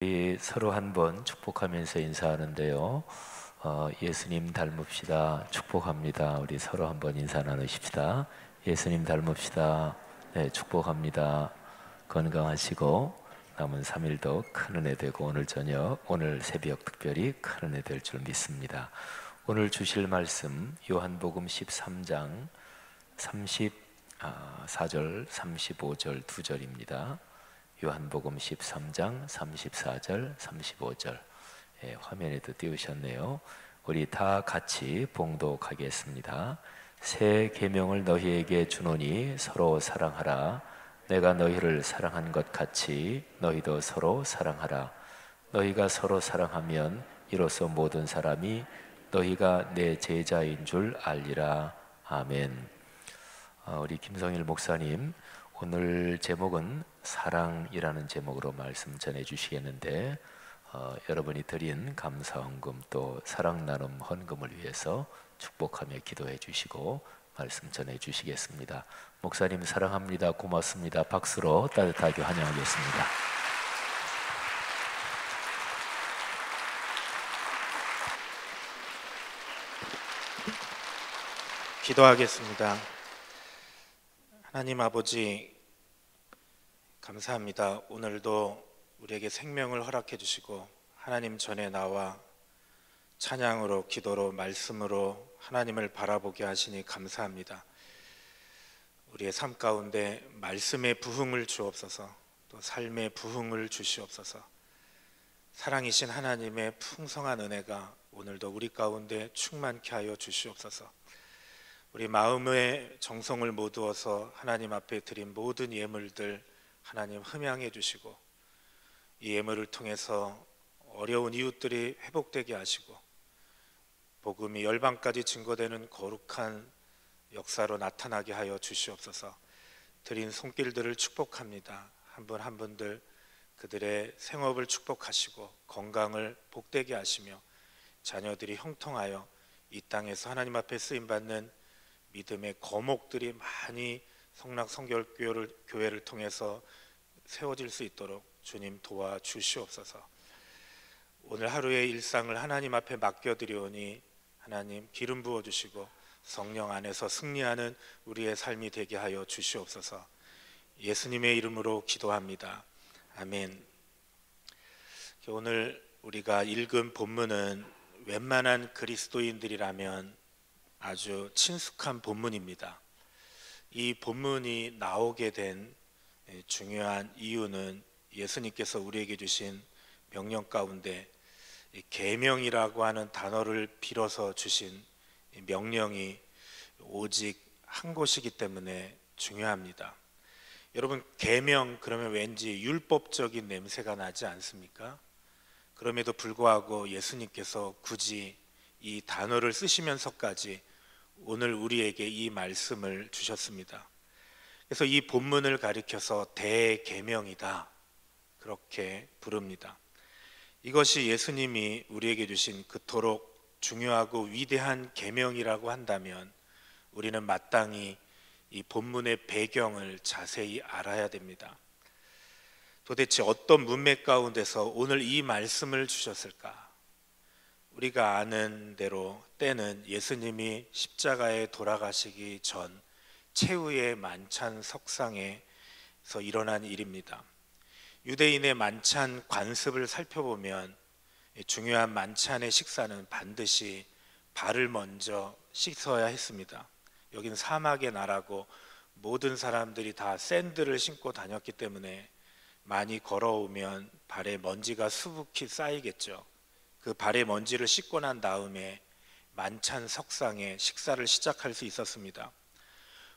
우리 서로 한번 축복하면서 인사하는데요. 예수님 닮읍시다. 축복합니다. 우리 서로 한번 인사 나누십시다. 예수님 닮읍시다. 네, 축복합니다. 건강하시고 남은 3일도 큰 은혜 되고 오늘 저녁, 오늘 새벽 특별히 큰 은혜 될 줄 믿습니다. 오늘 주실 말씀 요한복음 13장 34절, 35절 두 절입니다. 요한복음 13장 34절, 35절 화면에도 띄우셨네요. 우리 다 같이 봉독하겠습니다. 새 계명을 너희에게 주노니 서로 사랑하라. 내가 너희를 사랑한 것 같이 너희도 서로 사랑하라. 너희가 서로 사랑하면 이로써 모든 사람이 너희가 내 제자인 줄 알리라. 아멘. 우리 김성일 목사님, 오늘 제목은 사랑이라는 제목으로 말씀 전해 주시겠는데, 여러분이 드린 감사 헌금 또 사랑 나눔 헌금을 위해서 축복하며 기도해 주시고 말씀 전해 주시겠습니다. 목사님 사랑합니다. 고맙습니다. 박수로 따뜻하게 환영하겠습니다. 기도하겠습니다. 하나님 아버지, 감사합니다. 오늘도 우리에게 생명을 허락해 주시고 하나님 전에 나와 찬양으로, 기도로, 말씀으로 하나님을 바라보게 하시니 감사합니다. 우리의 삶 가운데 말씀의 부흥을 주옵소서, 또 삶의 부흥을 주시옵소서. 사랑이신 하나님의 풍성한 은혜가 오늘도 우리 가운데 충만케 하여 주시옵소서. 우리 마음의 정성을 모두어서 하나님 앞에 드린 모든 예물들 하나님 흠양해 주시고, 이 예물을 통해서 어려운 이웃들이 회복되게 하시고 복음이 열방까지 증거되는 거룩한 역사로 나타나게 하여 주시옵소서. 드린 손길들을 축복합니다. 한 분 한 분들 그들의 생업을 축복하시고 건강을 복되게 하시며 자녀들이 형통하여 이 땅에서 하나님 앞에 쓰임받는 믿음의 거목들이 많이 성락 성결교회를 통해서 세워질 수 있도록 주님 도와주시옵소서. 오늘 하루의 일상을 하나님 앞에 맡겨드리오니 하나님 기름 부어주시고 성령 안에서 승리하는 우리의 삶이 되게 하여 주시옵소서. 예수님의 이름으로 기도합니다. 아멘. 오늘 우리가 읽은 본문은 웬만한 그리스도인들이라면 아주 친숙한 본문입니다. 이 본문이 나오게 된 중요한 이유는 예수님께서 우리에게 주신 명령 가운데 계명이라고 하는 단어를 빌어서 주신 명령이 오직 한 곳이기 때문에 중요합니다. 여러분, 계명 그러면 왠지 율법적인 냄새가 나지 않습니까? 그럼에도 불구하고 예수님께서 굳이 이 단어를 쓰시면서까지 오늘 우리에게 이 말씀을 주셨습니다. 그래서 이 본문을 가리켜서 대계명이다, 그렇게 부릅니다. 이것이 예수님이 우리에게 주신 그토록 중요하고 위대한 계명이라고 한다면 우리는 마땅히 이 본문의 배경을 자세히 알아야 됩니다. 도대체 어떤 문맥 가운데서 오늘 이 말씀을 주셨을까? 우리가 아는 대로 때는 예수님이 십자가에 돌아가시기 전 최후의 만찬 석상에서 일어난 일입니다. 유대인의 만찬 관습을 살펴보면 중요한 만찬의 식사는 반드시 발을 먼저 씻어야 했습니다. 여긴 사막의 나라고 모든 사람들이 다 샌들을 신고 다녔기 때문에 많이 걸어오면 발에 먼지가 수북히 쌓이겠죠. 그 발에 먼지를 씻고 난 다음에 만찬 석상에 식사를 시작할 수 있었습니다.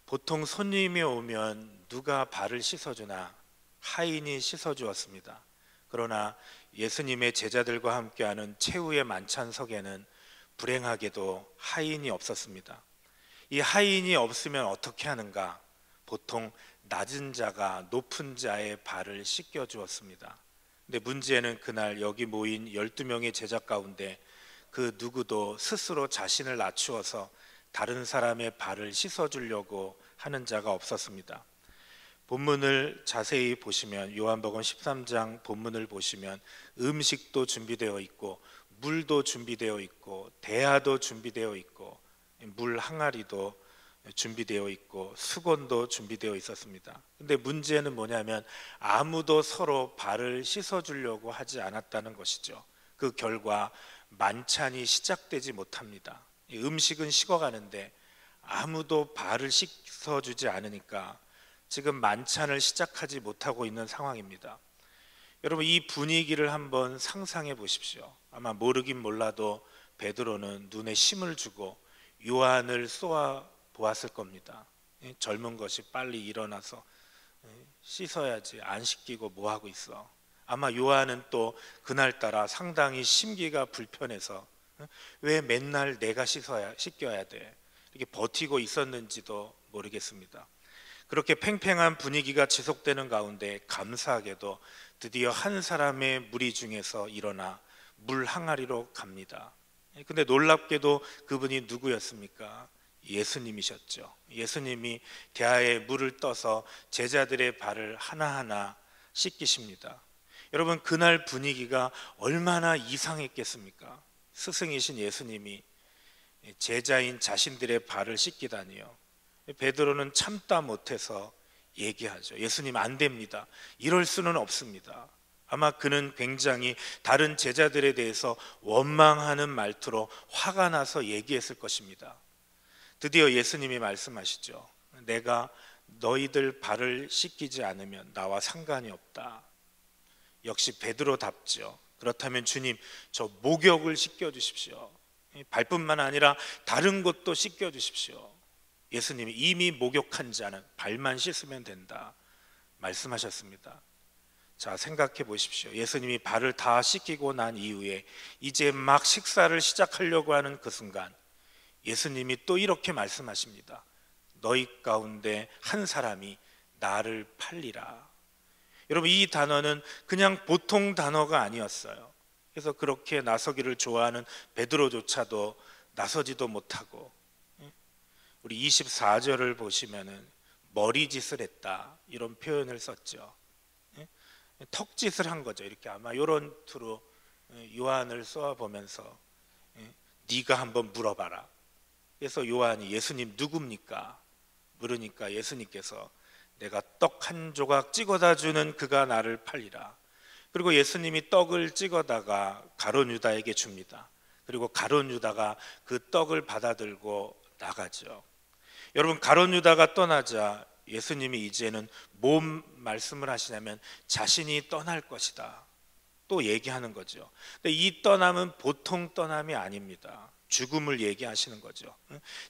보통 손님이 오면 누가 발을 씻어주나? 하인이 씻어주었습니다. 그러나 예수님의 제자들과 함께하는 최후의 만찬석에는 불행하게도 하인이 없었습니다. 이 하인이 없으면 어떻게 하는가? 보통 낮은 자가 높은 자의 발을 씻겨주었습니다. 근데 문제는 그날 여기 모인 12명의 제자 가운데 그 누구도 스스로 자신을 낮추어서 다른 사람의 발을 씻어주려고 하는 자가 없었습니다. 본문을 자세히 보시면 요한복음 13장 본문을 보시면 음식도 준비되어 있고 물도 준비되어 있고 대야도 준비되어 있고 물 항아리도 준비되어 있고 수건도 준비되어 있었습니다. 근데 문제는 뭐냐면 아무도 서로 발을 씻어주려고 하지 않았다는 것이죠. 그 결과 만찬이 시작되지 못합니다. 음식은 식어가는데 아무도 발을 씻어주지 않으니까 지금 만찬을 시작하지 못하고 있는 상황입니다. 여러분, 이 분위기를 한번 상상해 보십시오. 아마 모르긴 몰라도 베드로는 눈에 힘을 주고 요한을 쏘아 보았을 겁니다. 젊은 것이 빨리 일어나서 씻어야지, 안 씻기고 뭐 하고 있어. 아마 요한은 또 그날따라 상당히 심기가 불편해서 왜 맨날 내가 씻겨야 돼, 이렇게 버티고 있었는지도 모르겠습니다. 그렇게 팽팽한 분위기가 지속되는 가운데 감사하게도 드디어 한 사람의 무리 중에서 일어나 물 항아리로 갑니다. 근데 놀랍게도 그분이 누구였습니까? 예수님이셨죠. 예수님이 대야에 물을 떠서 제자들의 발을 하나하나 씻기십니다. 여러분, 그날 분위기가 얼마나 이상했겠습니까? 스승이신 예수님이 제자인 자신들의 발을 씻기다니요. 베드로는 참다 못해서 얘기하죠. 예수님, 안 됩니다. 이럴 수는 없습니다. 아마 그는 굉장히 다른 제자들에 대해서 원망하는 말투로 화가 나서 얘기했을 것입니다. 드디어 예수님이 말씀하시죠. 내가 너희들 발을 씻기지 않으면 나와 상관이 없다. 역시 베드로답죠. 그렇다면 주님, 저 목욕을 씻겨주십시오. 발뿐만 아니라 다른 곳도 씻겨주십시오. 예수님이 이미 목욕한 자는 발만 씻으면 된다 말씀하셨습니다. 자, 생각해 보십시오. 예수님이 발을 다 씻기고 난 이후에 이제 막 식사를 시작하려고 하는 그 순간 예수님이 또 이렇게 말씀하십니다. 너희 가운데 한 사람이 나를 팔리라. 여러분, 이 단어는 그냥 보통 단어가 아니었어요. 그래서 그렇게 나서기를 좋아하는 베드로조차도 나서지도 못하고, 우리 24절을 보시면은 머리짓을 했다 이런 표현을 썼죠. 턱짓을 한 거죠. 이렇게 아마 이런 투로 요한을 쏘아보면서 네가 한번 물어봐라. 그래서 요한이 예수님 누굽니까? 물으니까 예수님께서 내가 떡 한 조각 찍어다 주는 그가 나를 팔리라. 그리고 예수님이 떡을 찍어다가 가룟 유다에게 줍니다. 그리고 가룟 유다가 그 떡을 받아들고 나가죠. 여러분, 가룟 유다가 떠나자 예수님이 이제는 뭔 말씀을 하시냐면 자신이 떠날 것이다 또 얘기하는 거죠. 근데 이 떠남은 보통 떠남이 아닙니다. 죽음을 얘기하시는 거죠.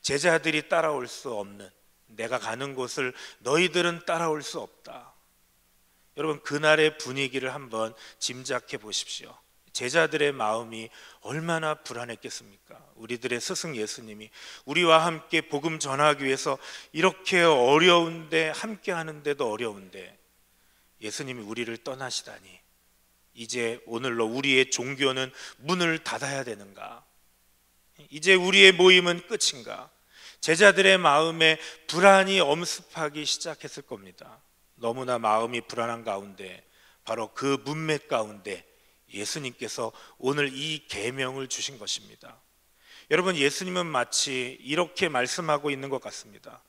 제자들이 따라올 수 없는, 내가 가는 곳을 너희들은 따라올 수 없다. 여러분, 그날의 분위기를 한번 짐작해 보십시오. 제자들의 마음이 얼마나 불안했겠습니까? 우리들의 스승 예수님이 우리와 함께 복음 전하기 위해서 이렇게 어려운데, 함께 하는데도 어려운데 예수님이 우리를 떠나시다니, 이제 오늘로 우리의 종교는 문을 닫아야 되는가? 이제 우리의 모임은 끝인가? 제자들의 마음에 불안이 엄습하기 시작했을 겁니다. 너무나 마음이 불안한 가운데 바로 그 문맥 가운데 예수님께서 오늘 이 계명을 주신 것입니다. 여러분, 예수님은 마치 이렇게 말씀하고 있는 것 같습니다.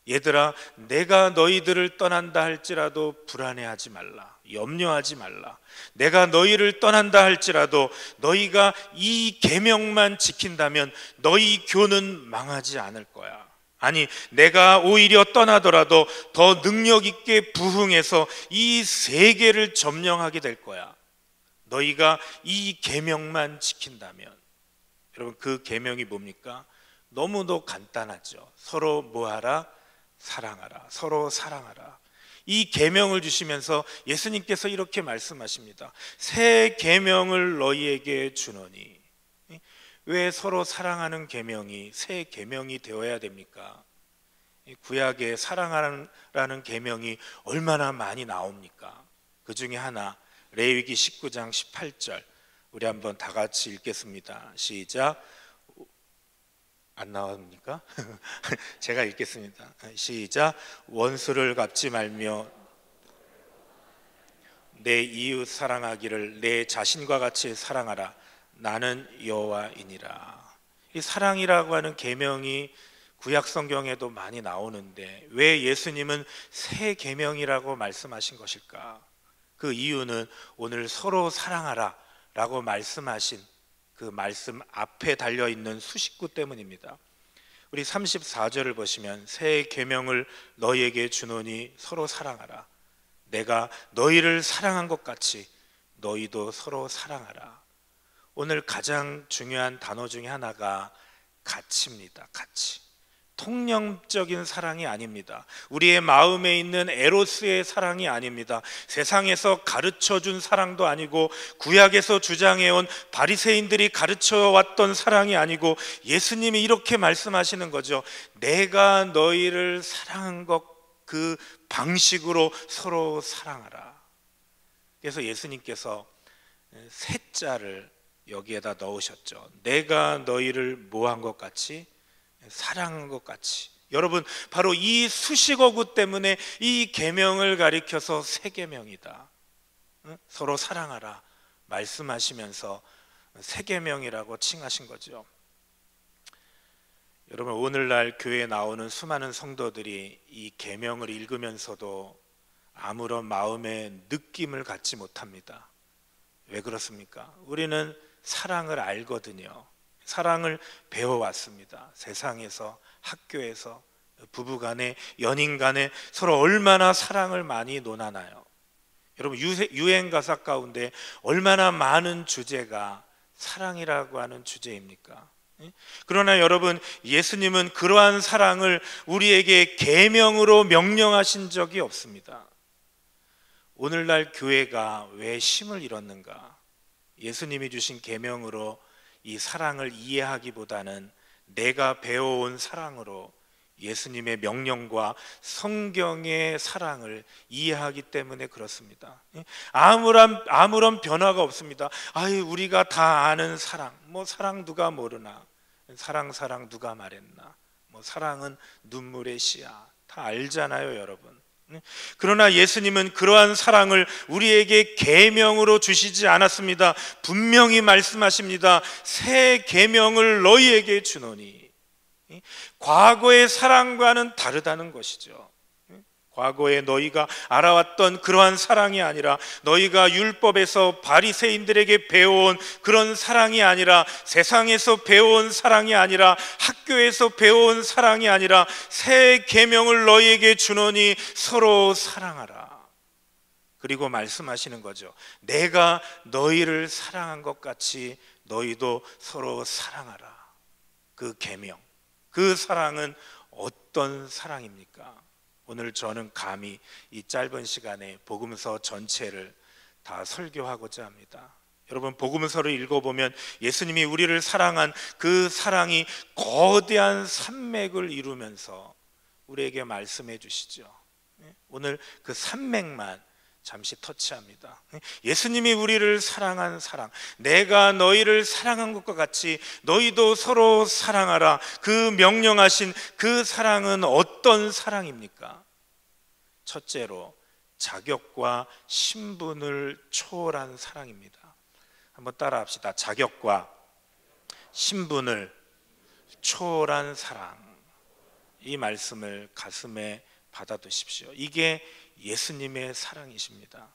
얘들아, 내가 너희들을 떠난다 할지라도 불안해하지 말라, 염려하지 말라. 내가 너희를 떠난다 할지라도 너희가 이 계명만 지킨다면 너희 교는 망하지 않을 거야. 아니, 내가 오히려 떠나더라도 더 능력 있게 부흥해서 이 세계를 점령하게 될 거야. 너희가 이 계명만 지킨다면. 여러분, 그 계명이 뭡니까? 너무도 간단하죠. 서로 뭐하라? 사랑하라. 서로 사랑하라. 이 계명을 주시면서 예수님께서 이렇게 말씀하십니다. 새 계명을 너희에게 주노니. 왜 서로 사랑하는 계명이 새 계명이 되어야 됩니까? 구약에 사랑하라는 계명이 얼마나 많이 나옵니까? 그 중에 하나, 레위기 19장 18절, 우리 한번 다 같이 읽겠습니다. 시작. 안 나옵니까? 제가 읽겠습니다. 시작. 원수를 갚지 말며 내 이웃 사랑하기를 내 자신과 같이 사랑하라. 나는 여호와이니라. 이 사랑이라고 하는 계명이 구약 성경에도 많이 나오는데 왜 예수님은 새 계명이라고 말씀하신 것일까? 그 이유는 오늘 서로 사랑하라 라고 말씀하신 그 말씀 앞에 달려있는 수식구 때문입니다. 우리 34절을 보시면 새 계명을 너희에게 주노니 서로 사랑하라. 내가 너희를 사랑한 것 같이 너희도 서로 사랑하라. 오늘 가장 중요한 단어 중에 하나가 가치입니다. 가치. 통념적인 사랑이 아닙니다. 우리의 마음에 있는 에로스의 사랑이 아닙니다. 세상에서 가르쳐준 사랑도 아니고 구약에서 주장해온 바리새인들이 가르쳐왔던 사랑이 아니고 예수님이 이렇게 말씀하시는 거죠. 내가 너희를 사랑한 것 그 방식으로 서로 사랑하라. 그래서 예수님께서 세 자를 여기에다 넣으셨죠. 내가 너희를 뭐한 것 같이 사랑한 것 같이. 여러분, 바로 이 수식어구 때문에 이 계명을 가리켜서 새 계명이다. 서로 사랑하라 말씀하시면서 새 계명이라고 칭하신 거죠. 여러분, 오늘날 교회에 나오는 수많은 성도들이 이 계명을 읽으면서도 아무런 마음의 느낌을 갖지 못합니다. 왜 그렇습니까? 우리는 사랑을 알거든요. 사랑을 배워왔습니다. 세상에서, 학교에서, 부부간에, 연인간에 서로 얼마나 사랑을 많이 논하나요? 여러분, 유행 가사 가운데 얼마나 많은 주제가 사랑이라고 하는 주제입니까? 그러나 여러분, 예수님은 그러한 사랑을 우리에게 계명으로 명령하신 적이 없습니다. 오늘날 교회가 왜 힘을 잃었는가? 예수님이 주신 계명으로 이 사랑을 이해하기보다는 내가 배워온 사랑으로 예수님의 명령과 성경의 사랑을 이해하기 때문에 그렇습니다. 아무런 변화가 없습니다. 우리가 다 아는 사랑, 사랑 누가 모르나, 사랑 누가 말했나, 사랑은 눈물의 씨야, 다 알잖아요, 여러분. 그러나 예수님은 그러한 사랑을 우리에게 계명으로 주시지 않았습니다. 분명히 말씀하십니다. 새 계명을 너희에게 주노니. 과거의 사랑과는 다르다는 것이죠. 과거에 너희가 알아왔던 그러한 사랑이 아니라, 너희가 율법에서 바리새인들에게 배워온 그런 사랑이 아니라, 세상에서 배워온 사랑이 아니라, 학교에서 배워온 사랑이 아니라, 새 계명을 너희에게 주노니 서로 사랑하라. 그리고 말씀하시는 거죠. 내가 너희를 사랑한 것 같이 너희도 서로 사랑하라. 그 계명, 그 사랑은 어떤 사랑입니까? 오늘 저는 감히 이 짧은 시간에 복음서 전체를 다 설교하고자 합니다. 여러분, 복음서를 읽어보면 예수님이 우리를 사랑한 그 사랑이 거대한 산맥을 이루면서 우리에게 말씀해 주시죠. 오늘 그 산맥만 잠시 터치합니다. 예수님이 우리를 사랑한 사랑, 내가 너희를 사랑한 것과 같이 너희도 서로 사랑하라. 그 명령하신 그 사랑은 어떤 사랑입니까? 첫째로 자격과 신분을 초월한 사랑입니다. 한번 따라 합시다. 자격과 신분을 초월한 사랑. 이 말씀을 가슴에 받아두십시오. 이게 예수님의 사랑이십니다.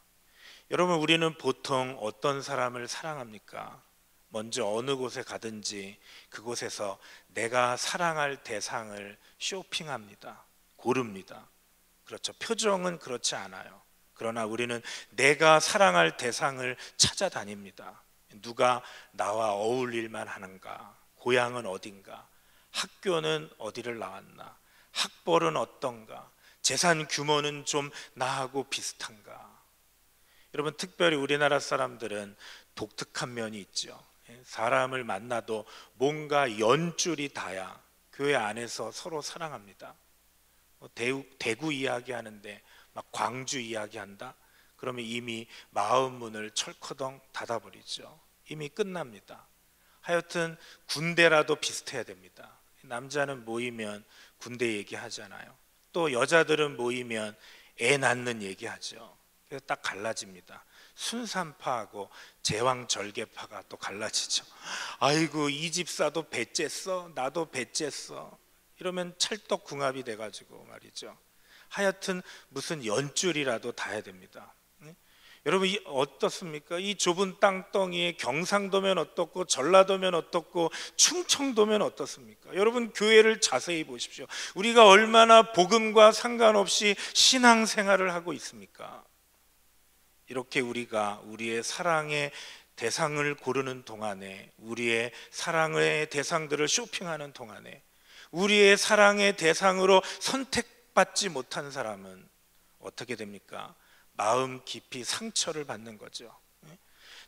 여러분, 우리는 보통 어떤 사람을 사랑합니까? 먼저 어느 곳에 가든지 그곳에서 내가 사랑할 대상을 쇼핑합니다. 고릅니다. 그렇죠. 표정은 그렇지 않아요. 그러나 우리는 내가 사랑할 대상을 찾아다닙니다. 누가 나와 어울릴만 하는가? 고향은 어딘가? 학교는 어디를 나왔나? 학벌은 어떤가? 재산 규모는 좀 나하고 비슷한가? 여러분, 특별히 우리나라 사람들은 독특한 면이 있죠. 사람을 만나도 뭔가 연줄이 닿아야 교회 안에서 서로 사랑합니다. 대구 이야기하는데 막 광주 이야기한다? 그러면 이미 마음 문을 철커덩 닫아버리죠. 이미 끝납니다. 하여튼 군대라도 비슷해야 됩니다. 남자는 모이면 군대 얘기하잖아요. 또 여자들은 모이면 애 낳는 얘기하죠. 그래서 딱 갈라집니다. 순산파하고 제왕절개파가 또 갈라지죠. 아이고 이 집사도 배째어, 나도 배째어. 이러면 찰떡궁합이 돼가지고 말이죠. 하여튼 무슨 연줄이라도 닿아야 됩니다. 여러분 어떻습니까? 이 좁은 땅덩이에 경상도면 어떻고 전라도면 어떻고 충청도면 어떻습니까? 여러분 교회를 자세히 보십시오. 우리가 얼마나 복음과 상관없이 신앙생활을 하고 있습니까? 이렇게 우리가 우리의 사랑의 대상을 고르는 동안에, 우리의 사랑의 대상들을 쇼핑하는 동안에, 우리의 사랑의 대상으로 선택받지 못한 사람은 어떻게 됩니까? 마음 깊이 상처를 받는 거죠.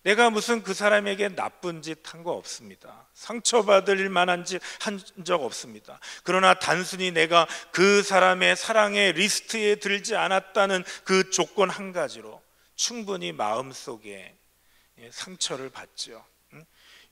내가 무슨 그 사람에게 나쁜 짓 한 거 없습니다. 상처받을 만한 짓 한 적 없습니다. 그러나 단순히 내가 그 사람의 사랑의 리스트에 들지 않았다는 그 조건 한 가지로 충분히 마음속에 상처를 받죠.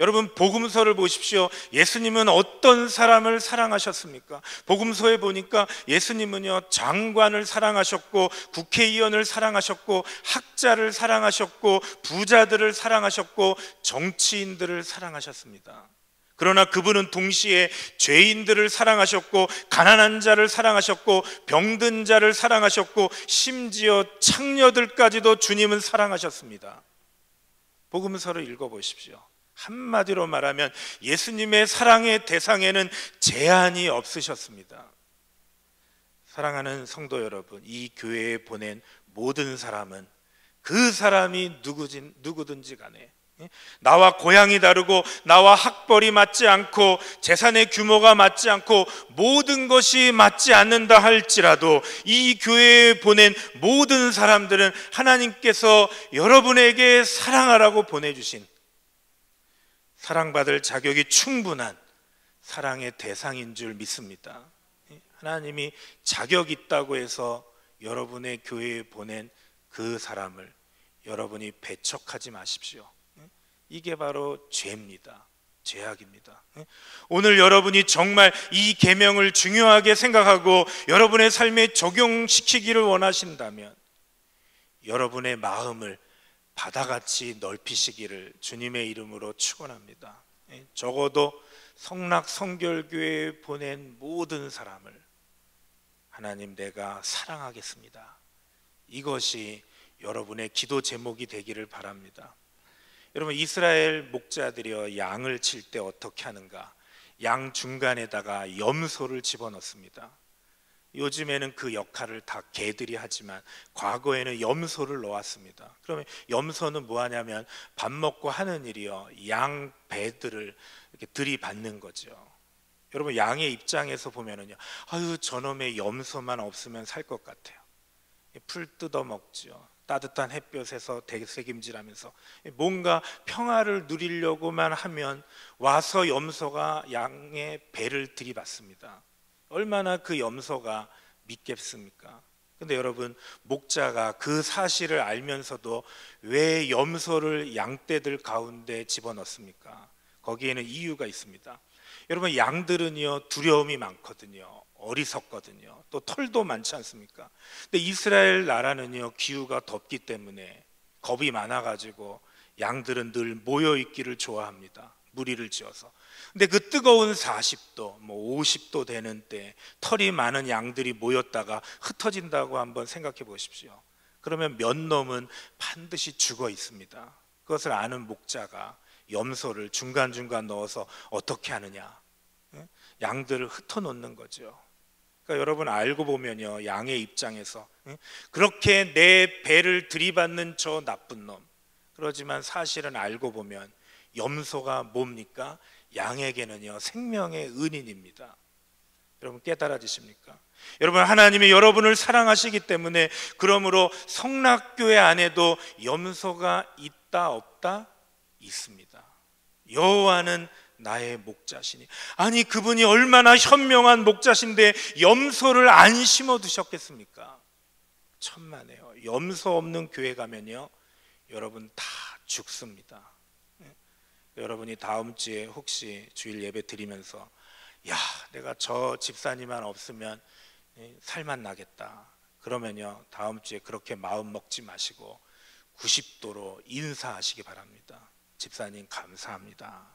여러분 복음서를 보십시오. 예수님은 어떤 사람을 사랑하셨습니까? 복음서에 보니까 예수님은요 장관을 사랑하셨고 국회의원을 사랑하셨고 학자를 사랑하셨고 부자들을 사랑하셨고 정치인들을 사랑하셨습니다. 그러나 그분은 동시에 죄인들을 사랑하셨고 가난한 자를 사랑하셨고 병든 자를 사랑하셨고 심지어 창녀들까지도 주님은 사랑하셨습니다. 복음서를 읽어보십시오. 한마디로 말하면 예수님의 사랑의 대상에는 제한이 없으셨습니다. 사랑하는 성도 여러분, 이 교회에 보낸 모든 사람은 그 사람이 누구든지 간에 나와 고향이 다르고 나와 학벌이 맞지 않고 재산의 규모가 맞지 않고 모든 것이 맞지 않는다 할지라도 이 교회에 보낸 모든 사람들은 하나님께서 여러분에게 사랑하라고 보내주신 사랑받을 자격이 충분한 사랑의 대상인 줄 믿습니다. 하나님이 자격 있다고 해서 여러분의 교회에 보낸 그 사람을 여러분이 배척하지 마십시오. 이게 바로 죄입니다. 죄악입니다. 오늘 여러분이 정말 이 계명을 중요하게 생각하고 여러분의 삶에 적용시키기를 원하신다면 여러분의 마음을 바다같이 넓히시기를 주님의 이름으로 축원합니다. 적어도 성락 성결교회에 보낸 모든 사람을 하나님 내가 사랑하겠습니다. 이것이 여러분의 기도 제목이 되기를 바랍니다. 여러분 이스라엘 목자들이요 양을 칠 때 어떻게 하는가? 양 중간에다가 염소를 집어넣습니다. 요즘에는 그 역할을 다 개들이 하지만 과거에는 염소를 넣었습니다. 그러면 염소는 뭐 하냐면 밥 먹고 하는 일이요 양 배들을 이렇게 들이받는 거죠. 여러분 양의 입장에서 보면은요 아유 저놈의 염소만 없으면 살 것 같아요. 풀 뜯어 먹죠. 따뜻한 햇볕에서 대책임질하면서 뭔가 평화를 누리려고만 하면 와서 염소가 양의 배를 들이받습니다. 얼마나 그 염소가 믿겠습니까? 근데 여러분 목자가 그 사실을 알면서도 왜 염소를 양떼들 가운데 집어넣습니까? 거기에는 이유가 있습니다. 여러분 양들은요 두려움이 많거든요. 어리석거든요. 또 털도 많지 않습니까? 근데 이스라엘 나라는요 기후가 덥기 때문에 겁이 많아가지고 양들은 늘 모여있기를 좋아합니다. 무리를 지어서. 근데 그 뜨거운 40도, 50도 되는 때 털이 많은 양들이 모였다가 흩어진다고 한번 생각해 보십시오. 그러면 몇 놈은 반드시 죽어 있습니다. 그것을 아는 목자가 염소를 중간중간 넣어서 어떻게 하느냐? 양들을 흩어놓는 거죠. 그러니까 여러분 알고 보면요 양의 입장에서 그렇게 내 배를 들이받는 저 나쁜 놈, 그러지만 사실은 알고 보면 염소가 뭡니까? 양에게는요 생명의 은인입니다. 여러분 깨달아지십니까? 여러분 하나님이 여러분을 사랑하시기 때문에 그러므로 성락교회 안에도 염소가 있다 없다? 있습니다. 여호와는 나의 목자시니. 아니 그분이 얼마나 현명한 목자신데 염소를 안 심어 두셨겠습니까? 천만에요. 염소 없는 교회 가면요 여러분 다 죽습니다. 여러분이 다음 주에 혹시 주일 예배 드리면서 야, 내가 저 집사님만 없으면 살만 나겠다. 그러면요, 다음 주에 그렇게 마음 먹지 마시고 90도로 인사하시기 바랍니다. 집사님 감사합니다.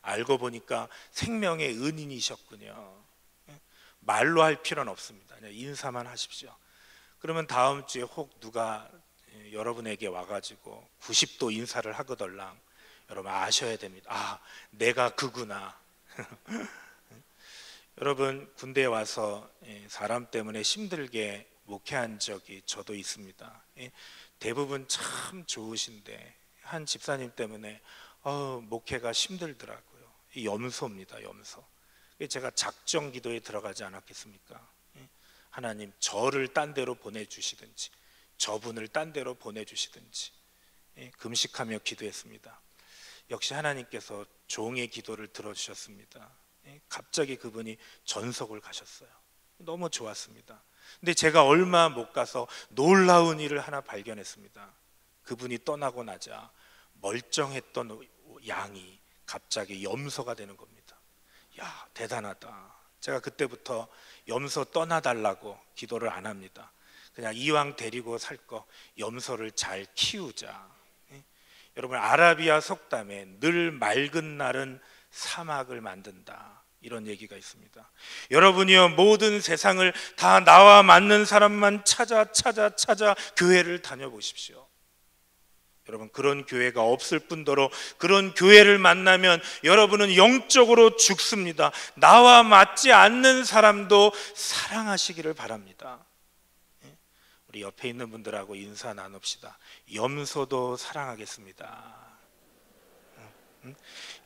알고 보니까 생명의 은인이셨군요. 말로 할 필요는 없습니다. 그냥 인사만 하십시오. 그러면 다음 주에 혹 누가 여러분에게 와가지고 90도 인사를 하거덜랑 여러분 아셔야 됩니다. 아, 내가 그구나. 여러분, 군대에 와서 사람 때문에 힘들게 목회한 적이 저도 있습니다. 대부분 참 좋으신데 한 집사님 때문에 목회가 힘들더라고요. 염소입니다, 염소. 제가 작정 기도에 들어가지 않았겠습니까? 하나님, 저를 딴 데로 보내주시든지 저분을 딴 데로 보내주시든지 금식하며 기도했습니다. 역시 하나님께서 종의 기도를 들어주셨습니다. 갑자기 그분이 전속을 가셨어요. 너무 좋았습니다. 근데 제가 얼마 못 가서 놀라운 일을 하나 발견했습니다. 그분이 떠나고 나자 멀쩡했던 양이 갑자기 염소가 되는 겁니다. 야, 대단하다. 제가 그때부터 염소 떠나달라고 기도를 안 합니다. 그냥 이왕 데리고 살 거 염소를 잘 키우자. 여러분, 아라비아 속담에 늘 맑은 날은 사막을 만든다, 이런 얘기가 있습니다. 여러분이요, 모든 세상을 다 나와 맞는 사람만 찾아 교회를 다녀보십시오. 여러분, 그런 교회가 없을 뿐더러 그런 교회를 만나면 여러분은 영적으로 죽습니다. 나와 맞지 않는 사람도 사랑하시기를 바랍니다. 우리 옆에 있는 분들하고 인사 나눕시다. 염소도 사랑하겠습니다.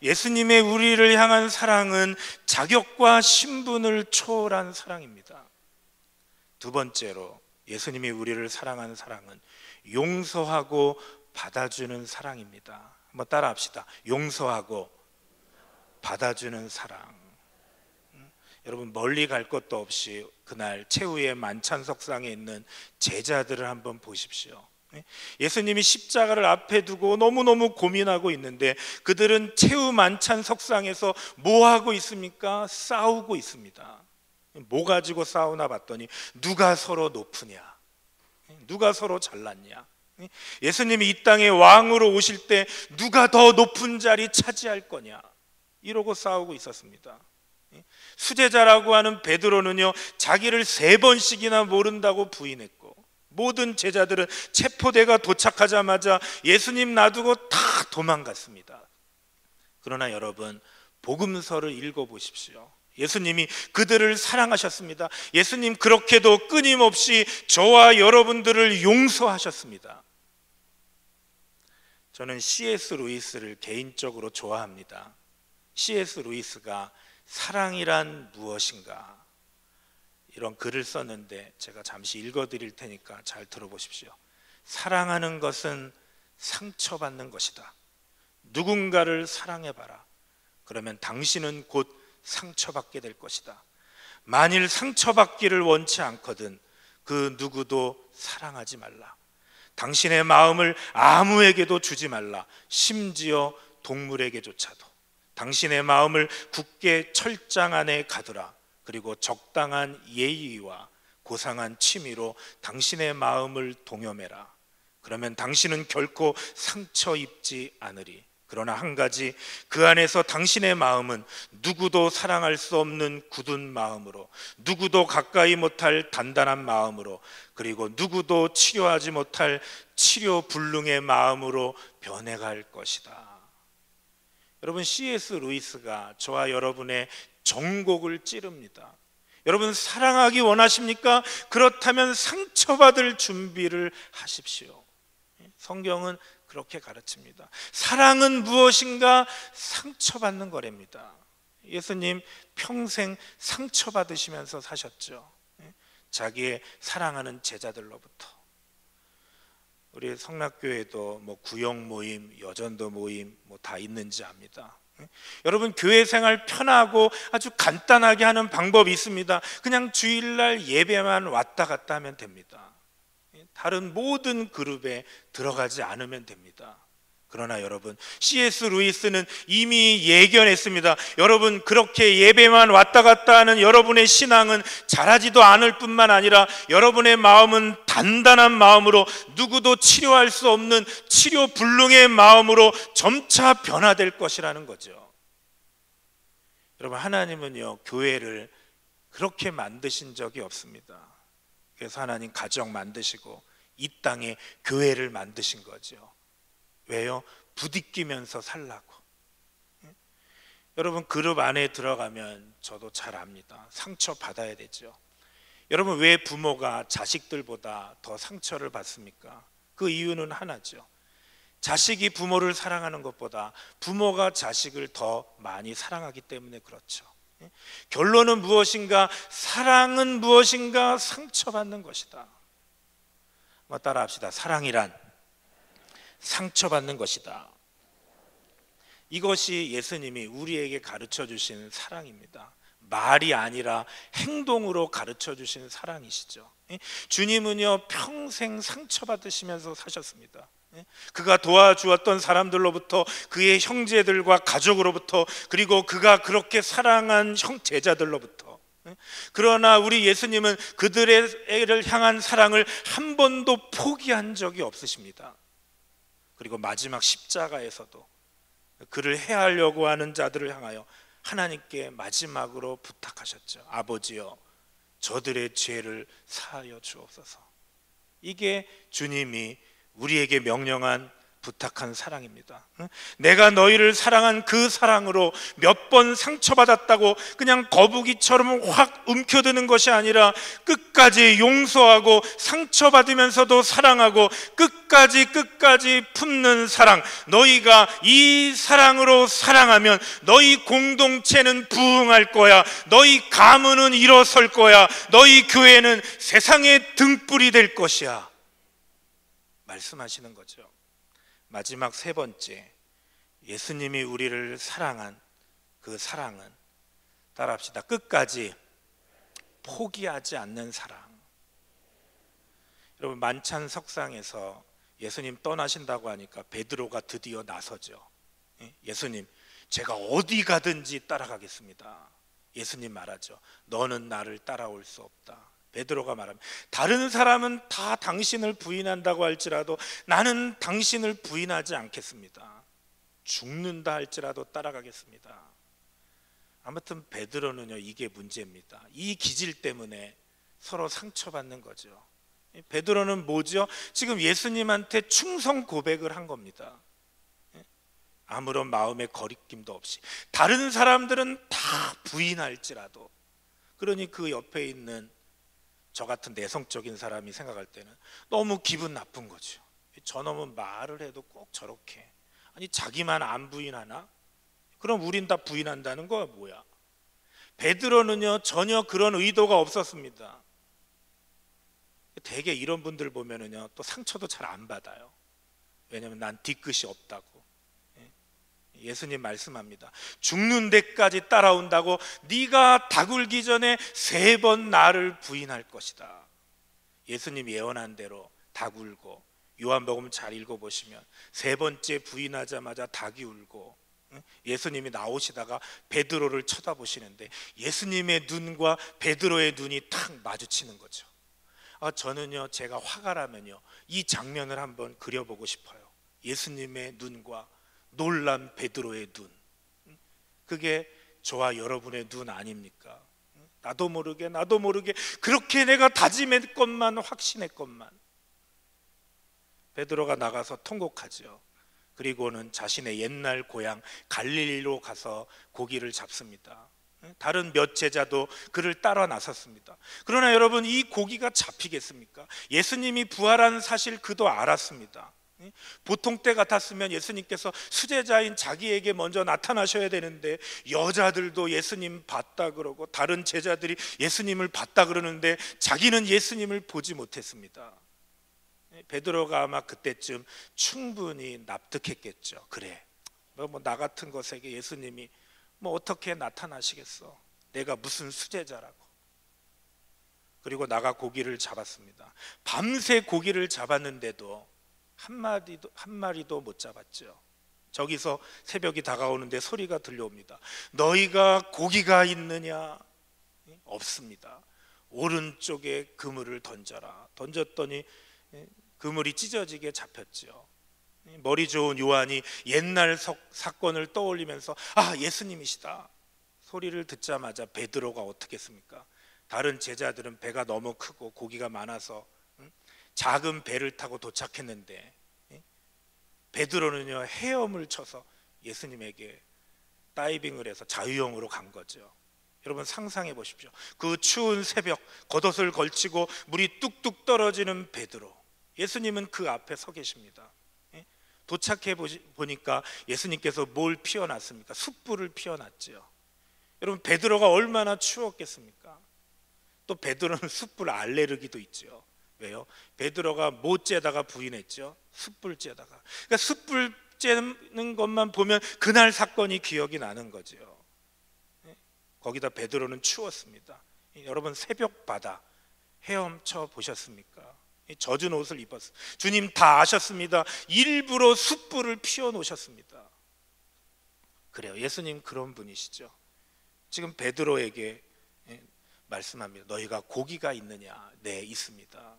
예수님의 우리를 향한 사랑은 자격과 신분을 초월한 사랑입니다. 두 번째로, 예수님이 우리를 사랑하는 사랑은 용서하고 받아주는 사랑입니다. 한번 따라 합시다. 용서하고 받아주는 사랑. 여러분, 멀리 갈 것도 없이 그날 최후의 만찬석상에 있는 제자들을 한번 보십시오. 예수님이 십자가를 앞에 두고 너무너무 고민하고 있는데 그들은 최후 만찬석상에서 뭐 하고 있습니까? 싸우고 있습니다. 뭐 가지고 싸우나 봤더니 누가 서로 높으냐, 누가 서로 잘났냐. 예수님이 이 땅에 왕으로 오실 때 누가 더 높은 자리 차지할 거냐, 이러고 싸우고 있었습니다. 수제자라고 하는 베드로는요, 자기를 3번씩이나 모른다고 부인했고, 모든 제자들은 체포대가 도착하자마자 예수님 놔두고 다 도망갔습니다. 그러나 여러분, 복음서를 읽어보십시오. 예수님이 그들을 사랑하셨습니다. 예수님 그렇게도 끊임없이 저와 여러분들을 용서하셨습니다. 저는 C.S. 루이스를 개인적으로 좋아합니다. C.S. 루이스가 사랑이란 무엇인가, 이런 글을 썼는데 제가 잠시 읽어드릴 테니까 잘 들어보십시오. 사랑하는 것은 상처받는 것이다. 누군가를 사랑해봐라. 그러면 당신은 곧 상처받게 될 것이다. 만일 상처받기를 원치 않거든 그 누구도 사랑하지 말라. 당신의 마음을 아무에게도 주지 말라. 심지어 동물에게조차도. 당신의 마음을 굳게 철장 안에 가두라. 그리고 적당한 예의와 고상한 취미로 당신의 마음을 동여매라. 그러면 당신은 결코 상처 입지 않으리. 그러나 한 가지, 그 안에서 당신의 마음은 누구도 사랑할 수 없는 굳은 마음으로, 누구도 가까이 못할 단단한 마음으로, 그리고 누구도 치료하지 못할 치료 불능의 마음으로 변해갈 것이다. 여러분, C.S. 루이스가 저와 여러분의 정곡을 찌릅니다. 여러분, 사랑하기 원하십니까? 그렇다면 상처받을 준비를 하십시오. 성경은 그렇게 가르칩니다. 사랑은 무엇인가? 상처받는 거랍니다. 예수님 평생 상처받으시면서 사셨죠. 자기의 사랑하는 제자들로부터. 우리 성락교회도 뭐 구역 모임, 여전도 모임 뭐 다 있는지 압니다. 여러분, 교회 생활 편하고 아주 간단하게 하는 방법이 있습니다. 그냥 주일날 예배만 왔다 갔다 하면 됩니다. 다른 모든 그룹에 들어가지 않으면 됩니다. 그러나 여러분, C.S. 루이스는 이미 예견했습니다. 여러분, 그렇게 예배만 왔다 갔다 하는 여러분의 신앙은 자라지도 않을 뿐만 아니라 여러분의 마음은 단단한 마음으로, 누구도 치료할 수 없는 치료 불능의 마음으로 점차 변화될 것이라는 거죠. 여러분, 하나님은요, 교회를 그렇게 만드신 적이 없습니다. 그래서 하나님 가정 만드시고 이 땅에 교회를 만드신 거죠. 왜요? 부딪히면서 살라고. 여러분, 그룹 안에 들어가면 저도 잘 압니다. 상처 받아야 되죠. 여러분, 왜 부모가 자식들보다 더 상처를 받습니까? 그 이유는 하나죠. 자식이 부모를 사랑하는 것보다 부모가 자식을 더 많이 사랑하기 때문에 그렇죠. 결론은 무엇인가? 사랑은 무엇인가? 상처받는 것이다. 따라 합시다. 사랑이란 상처받는 것이다. 이것이 예수님이 우리에게 가르쳐 주신 사랑입니다. 말이 아니라 행동으로 가르쳐 주신 사랑이시죠. 주님은요, 평생 상처받으시면서 사셨습니다. 그가 도와주었던 사람들로부터, 그의 형제들과 가족으로부터, 그리고 그가 그렇게 사랑한 제자들로부터. 그러나 우리 예수님은 그들을 향한 사랑을 한 번도 포기한 적이 없으십니다. 그리고 마지막 십자가에서도 그를 해하려고 하는 자들을 향하여 하나님께 마지막으로 부탁하셨죠. 아버지여, 저들의 죄를 사하여 주옵소서. 이게 주님이 우리에게 명령한, 부탁한 사랑입니다. 내가 너희를 사랑한 그 사랑으로 몇 번 상처받았다고 그냥 거북이처럼 확 움켜드는 것이 아니라 끝까지 용서하고 상처받으면서도 사랑하고 끝까지 품는 사랑. 너희가 이 사랑으로 사랑하면 너희 공동체는 부흥할 거야. 너희 가문은 일어설 거야. 너희 교회는 세상의 등불이 될 것이야. 말씀하시는 거죠. 마지막 세 번째, 예수님이 우리를 사랑한 그 사랑은, 따라합시다. 끝까지 포기하지 않는 사랑. 여러분, 만찬 석상에서 예수님 떠나신다고 하니까 베드로가 드디어 나서죠. 예수님, 제가 어디 가든지 따라가겠습니다. 예수님 말하죠. 너는 나를 따라올 수 없다. 베드로가 말합니다. 다른 사람은 다 당신을 부인한다고 할지라도 나는 당신을 부인하지 않겠습니다. 죽는다 할지라도 따라가겠습니다. 아무튼 베드로는요, 이게 문제입니다. 이 기질 때문에 서로 상처받는 거죠. 베드로는 뭐죠? 지금 예수님한테 충성 고백을 한 겁니다. 아무런 마음의 거리낌도 없이. 다른 사람들은 다 부인할지라도. 그러니 그 옆에 있는 저 같은 내성적인 사람이 생각할 때는 너무 기분 나쁜 거죠. 저놈은 말을 해도 꼭 저렇게. 아니, 자기만 안 부인하나? 그럼 우린 다 부인한다는 거야 뭐야? 베드로는요, 전혀 그런 의도가 없었습니다. 대개 이런 분들 보면은요, 또 상처도 잘 안 받아요. 왜냐하면 난 뒤끝이 없다고. 예수님 말씀합니다. 죽는 데까지 따라온다고 네가 다굴기 전에 3번 나를 부인할 것이다. 예수님 예언한 대로 다굴고, 요한복음 잘 읽어보시면 3번째 부인하자마자 닭이 울고, 예수님이 나오시다가 베드로를 쳐다보시는데 예수님의 눈과 베드로의 눈이 탁 마주치는 거죠. 저는요, 제가 화가 나면요, 이 장면을 한번 그려보고 싶어요. 예수님의 눈과 놀란 베드로의 눈. 그게 저와 여러분의 눈 아닙니까? 나도 모르게 그렇게 내가 다짐했건만, 확신했건만. 베드로가 나가서 통곡하죠. 그리고는 자신의 옛날 고향 갈릴리로 가서 고기를 잡습니다. 다른 몇 제자도 그를 따라 나섰습니다. 그러나 여러분, 이 고기가 잡히겠습니까? 예수님이 부활한 사실 그도 알았습니다. 보통 때 같았으면 예수님께서 수제자인 자기에게 먼저 나타나셔야 되는데, 여자들도 예수님 봤다 그러고 다른 제자들이 예수님을 봤다 그러는데 자기는 예수님을 보지 못했습니다. 베드로가 아마 그때쯤 충분히 납득했겠죠. 그래, 뭐 나 같은 것에게 예수님이 뭐 어떻게 나타나시겠어? 내가 무슨 수제자라고. 그리고 나가 고기를 잡았습니다. 밤새 고기를 잡았는데도 한 마리도 못 잡았죠. 저기서 새벽이 다가오는데 소리가 들려옵니다. 너희가 고기가 있느냐? 없습니다. 오른쪽에 그물을 던져라. 던졌더니 그물이 찢어지게 잡혔죠. 머리 좋은 요한이 옛날 사건을 떠올리면서 아, 예수님이시다 소리를 듣자마자 베드로가 어떻게 했습니까? 다른 제자들은 배가 너무 크고 고기가 많아서 작은 배를 타고 도착했는데 베드로는요 헤엄을 쳐서 예수님에게 다이빙을 해서 자유형으로 간 거죠. 여러분 상상해 보십시오. 그 추운 새벽 겉옷을 걸치고 물이 뚝뚝 떨어지는 베드로, 예수님은 그 앞에 서 계십니다. 도착해 보니까 예수님께서 뭘 피워놨습니까? 숯불을 피워놨죠. 여러분 베드로가 얼마나 추웠겠습니까? 또 베드로는 숯불 알레르기도 있죠. 왜요? 베드로가 못 쬐다가 부인했죠. 숯불 쬐다가. 그러니까 숯불 쬐는 것만 보면 그날 사건이 기억이 나는 거죠. 거기다 베드로는 추웠습니다. 여러분 새벽 바다 헤엄쳐 보셨습니까? 젖은 옷을 입었어요. 주님 다 아셨습니다. 일부러 숯불을 피워 놓으셨습니다. 그래요. 예수님 그런 분이시죠. 지금 베드로에게 말씀합니다. 너희가 고기가 있느냐? 네, 있습니다.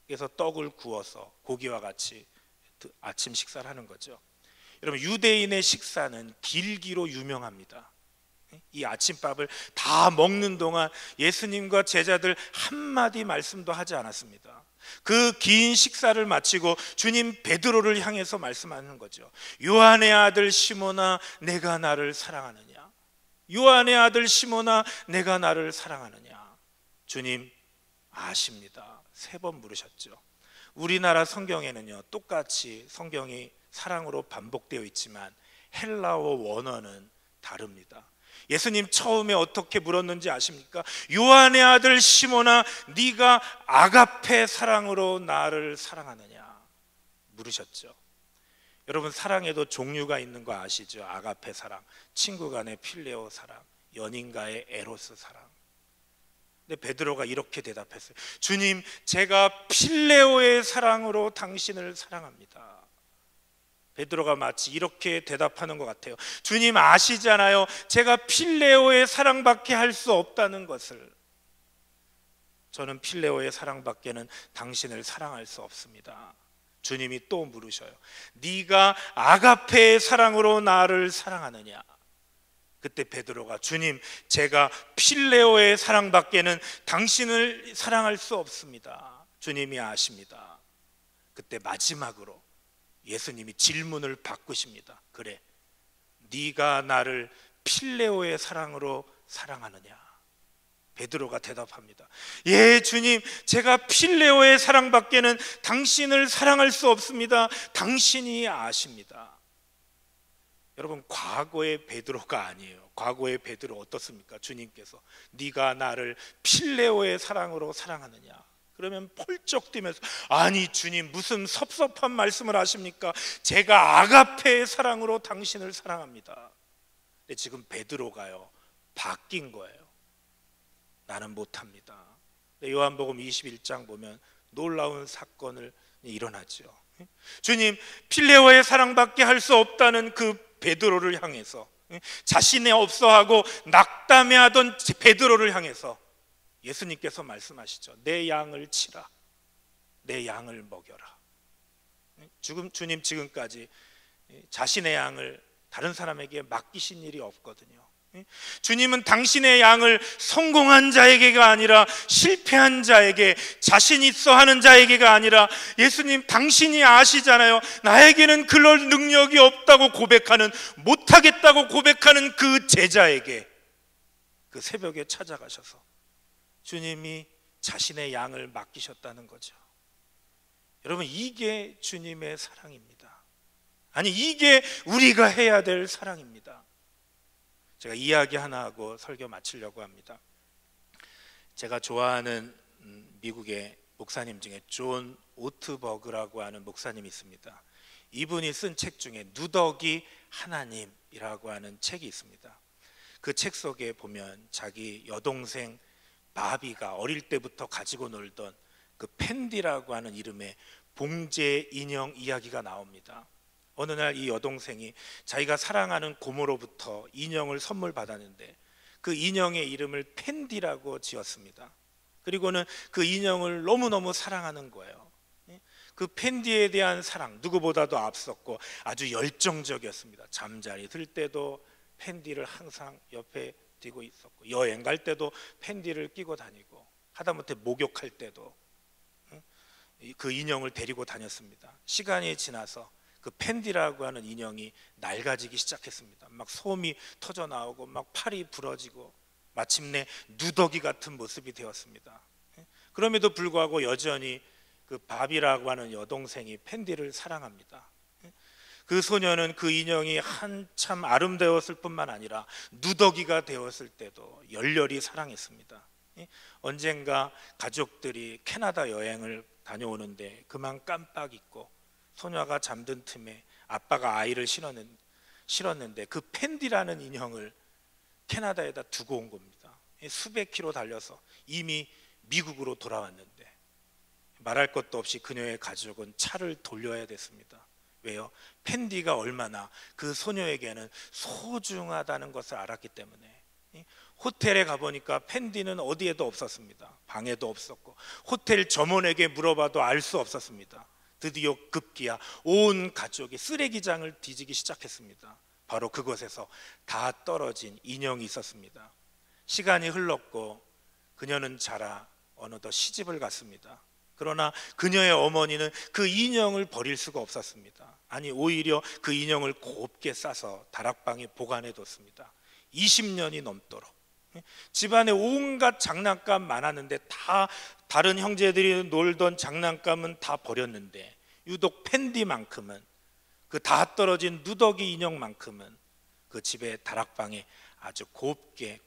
그래서 떡을 구워서 고기와 같이 아침 식사를 하는 거죠. 여러분 유대인의 식사는 길기로 유명합니다. 이 아침밥을 다 먹는 동안 예수님과 제자들 한마디 말씀도 하지 않았습니다. 그 긴 식사를 마치고 주님 베드로를 향해서 말씀하는 거죠. 요한의 아들 시몬아 내가 나를 사랑하느냐? 요한의 아들 시몬아 내가 나를 사랑하느냐? 주님 아십니다. 3번 물으셨죠. 우리나라 성경에는요 똑같이 성경이 사랑으로 반복되어 있지만 헬라어 원어는 다릅니다. 예수님 처음에 어떻게 물었는지 아십니까? 요한의 아들 시몬아 네가 아가페 사랑으로 나를 사랑하느냐 물으셨죠. 여러분 사랑에도 종류가 있는 거 아시죠? 아가페 사랑, 친구 간의 필레오 사랑, 연인과의 에로스 사랑. 근데 베드로가 이렇게 대답했어요. 주님 제가 필레오의 사랑으로 당신을 사랑합니다. 베드로가 마치 이렇게 대답하는 것 같아요. 주님 아시잖아요. 제가 필레오의 사랑밖에 할 수 없다는 것을. 저는 필레오의 사랑밖에는 당신을 사랑할 수 없습니다. 주님이 또 물으셔요. 네가 아가페의 사랑으로 나를 사랑하느냐? 그때 베드로가 주님 제가 필레오의 사랑밖에는 당신을 사랑할 수 없습니다. 주님이 아십니다. 그때 마지막으로 예수님이 질문을 바꾸십니다. 그래 네가 나를 필레오의 사랑으로 사랑하느냐? 베드로가 대답합니다. 예 주님 제가 필레오의 사랑밖에는 당신을 사랑할 수 없습니다. 당신이 아십니다. 여러분 과거의 베드로가 아니에요. 과거의 베드로 어떻습니까? 주님께서 네가 나를 필레오의 사랑으로 사랑하느냐? 그러면 펄쩍 뛰면서 아니 주님 무슨 섭섭한 말씀을 하십니까? 제가 아가페의 사랑으로 당신을 사랑합니다. 근데 지금 베드로가요 바뀐 거예요. 나는 못합니다. 요한복음 21장 보면 놀라운 사건을 일어나죠. 주님 필레오의 사랑밖에 할 수 없다는 그 베드로를 향해서, 자신의 없어하고 낙담해하던 베드로를 향해서 예수님께서 말씀하시죠. 내 양을 치라, 내 양을 먹여라. 주님 지금까지 자신의 양을 다른 사람에게 맡기신 일이 없거든요. 주님은 당신의 양을 성공한 자에게가 아니라 실패한 자에게, 자신 있어 하는 자에게가 아니라, 예수님 당신이 아시잖아요. 나에게는 그럴 능력이 없다고 고백하는, 못하겠다고 고백하는 그 제자에게 그 새벽에 찾아가셔서 주님이 자신의 양을 맡기셨다는 거죠. 여러분 이게 주님의 사랑입니다. 아니 이게 우리가 해야 될 사랑입니다. 제가 이야기 하나 하고 설교 마치려고 합니다. 제가 좋아하는 미국의 목사님 중에 존 오트버그라고 하는 목사님이 있습니다. 이분이 쓴 책 중에 누더기 하나님이라고 하는 책이 있습니다. 그 책 속에 보면 자기 여동생 바비가 어릴 때부터 가지고 놀던 그 펜디라고 하는 이름의 봉제 인형 이야기가 나옵니다. 어느 날 이 여동생이 자기가 사랑하는 고모로부터 인형을 선물 받았는데 그 인형의 이름을 펜디라고 지었습니다. 그리고는 그 인형을 너무너무 사랑하는 거예요. 그 펜디에 대한 사랑 누구보다도 앞섰고 아주 열정적이었습니다. 잠자리 들 때도 펜디를 항상 옆에 두고 있었고, 여행 갈 때도 펜디를 끼고 다니고, 하다못해 목욕할 때도 그 인형을 데리고 다녔습니다. 시간이 지나서 그 펜디라고 하는 인형이 낡아지기 시작했습니다. 막 솜이 터져 나오고 막 팔이 부러지고 마침내 누더기 같은 모습이 되었습니다. 그럼에도 불구하고 여전히 그 바비라고 하는 여동생이 펜디를 사랑합니다. 그 소녀는 그 인형이 한참 아름다웠을 뿐만 아니라 누더기가 되었을 때도 열렬히 사랑했습니다. 언젠가 가족들이 캐나다 여행을 다녀오는데 그만 깜빡 잊고 소녀가 잠든 틈에 아빠가 아이를 실었는데 그 펜디라는 인형을 캐나다에다 두고 온 겁니다. 수백 킬로 달려서 이미 미국으로 돌아왔는데 말할 것도 없이 그녀의 가족은 차를 돌려야 됐습니다. 왜요? 펜디가 얼마나 그 소녀에게는 소중하다는 것을 알았기 때문에. 호텔에 가보니까 펜디는 어디에도 없었습니다. 방에도 없었고 호텔 점원에게 물어봐도 알 수 없었습니다. 드디어 급기야 온 가족이 쓰레기장을 뒤지기 시작했습니다. 바로 그곳에서 다 떨어진 인형이 있었습니다. 시간이 흘렀고 그녀는 자라 어느덧 시집을 갔습니다. 그러나 그녀의 어머니는 그 인형을 버릴 수가 없었습니다. 아니, 오히려 그 인형을 곱게 싸서 다락방에 보관해뒀습니다. 20년이 넘도록. 집안에 온갖 장난감 많았는데 다 다른 형제들이 놀던 장난감은 다 버렸는데 유독 펜디만큼은, 그 다 떨어진 누더기 인형만큼은 그 집의 다락방에 아주 곱게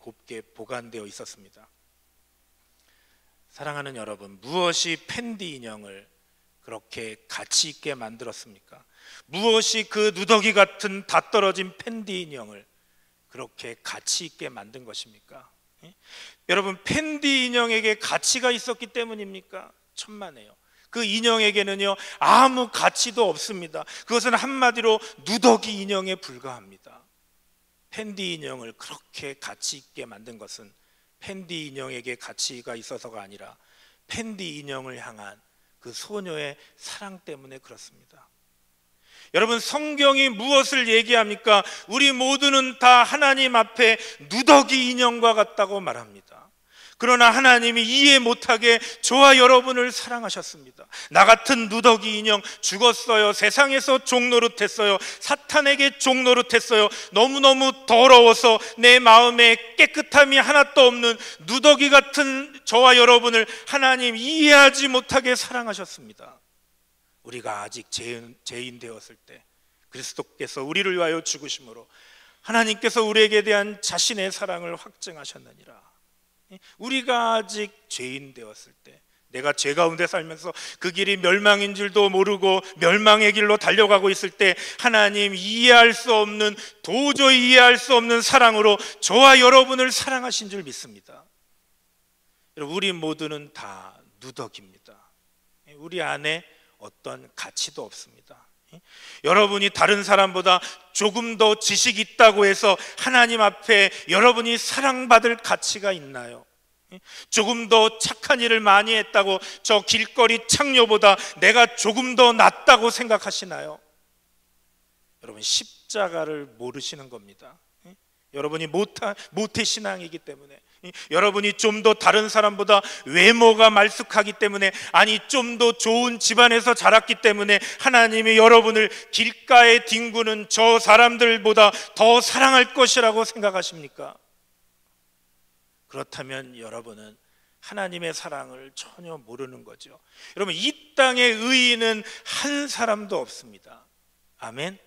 보관되어 있었습니다. 사랑하는 여러분, 무엇이 펜디 인형을 그렇게 가치 있게 만들었습니까? 무엇이 그 누더기 같은 다 떨어진 펜디 인형을 그렇게 가치 있게 만든 것입니까? 여러분, 펜디 인형에게 가치가 있었기 때문입니까? 천만에요. 그 인형에게는요 아무 가치도 없습니다. 그것은 한마디로 누더기 인형에 불과합니다. 펜디 인형을 그렇게 가치 있게 만든 것은 펜디 인형에게 가치가 있어서가 아니라 펜디 인형을 향한 그 소녀의 사랑 때문에 그렇습니다. 여러분, 성경이 무엇을 얘기합니까? 우리 모두는 다 하나님 앞에 누더기 인형과 같다고 말합니다. 그러나 하나님이 이해 못하게 저와 여러분을 사랑하셨습니다. 나 같은 누더기 인형 죽었어요. 세상에서 종노릇했어요. 사탄에게 종노릇했어요. 너무너무 더러워서 내 마음에 깨끗함이 하나도 없는 누더기 같은 저와 여러분을 하나님 이해하지 못하게 사랑하셨습니다. 우리가 아직 죄인 되었을 때 그리스도께서 우리를 위하여 죽으심으로 하나님께서 우리에게 대한 자신의 사랑을 확증하셨느니라. 우리가 아직 죄인 되었을 때, 내가 죄 가운데 살면서 그 길이 멸망인 줄도 모르고 멸망의 길로 달려가고 있을 때 하나님 이해할 수 없는, 도저히 이해할 수 없는 사랑으로 저와 여러분을 사랑하신 줄 믿습니다. 여러분, 우리 모두는 다 누더기입니다. 우리 안에 어떤 가치도 없습니다. 여러분이 다른 사람보다 조금 더 지식이 있다고 해서 하나님 앞에 여러분이 사랑받을 가치가 있나요? 조금 더 착한 일을 많이 했다고 저 길거리 창녀보다 내가 조금 더 낫다고 생각하시나요? 여러분, 십자가를 모르시는 겁니다. 여러분이 모태신앙이기 때문에, 여러분이 좀 더 다른 사람보다 외모가 말쑥하기 때문에, 아니 좀 더 좋은 집안에서 자랐기 때문에 하나님이 여러분을 길가에 뒹구는 저 사람들보다 더 사랑할 것이라고 생각하십니까? 그렇다면 여러분은 하나님의 사랑을 전혀 모르는 거죠. 여러분, 이 땅의 의인은 한 사람도 없습니다. 아멘.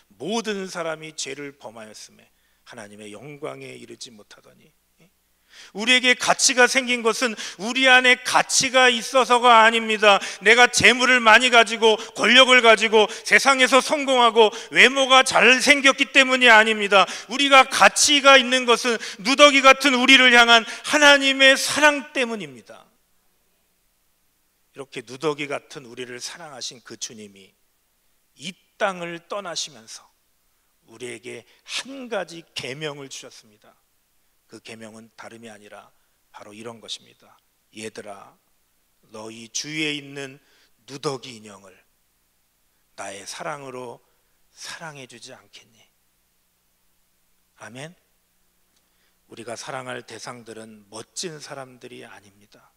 모든 사람이 죄를 범하였음에 하나님의 영광에 이르지 못하더니, 우리에게 가치가 생긴 것은 우리 안에 가치가 있어서가 아닙니다. 내가 재물을 많이 가지고 권력을 가지고 세상에서 성공하고 외모가 잘생겼기 때문이 아닙니다. 우리가 가치가 있는 것은 누더기 같은 우리를 향한 하나님의 사랑 때문입니다. 이렇게 누더기 같은 우리를 사랑하신 그 주님이 이 땅을 떠나시면서 우리에게 한 가지 계명을 주셨습니다. 그 계명은 다름이 아니라 바로 이런 것입니다. 얘들아, 너희 주위에 있는 누더기 인형을 나의 사랑으로 사랑해 주지 않겠니? 아멘. 우리가 사랑할 대상들은 멋진 사람들이 아닙니다.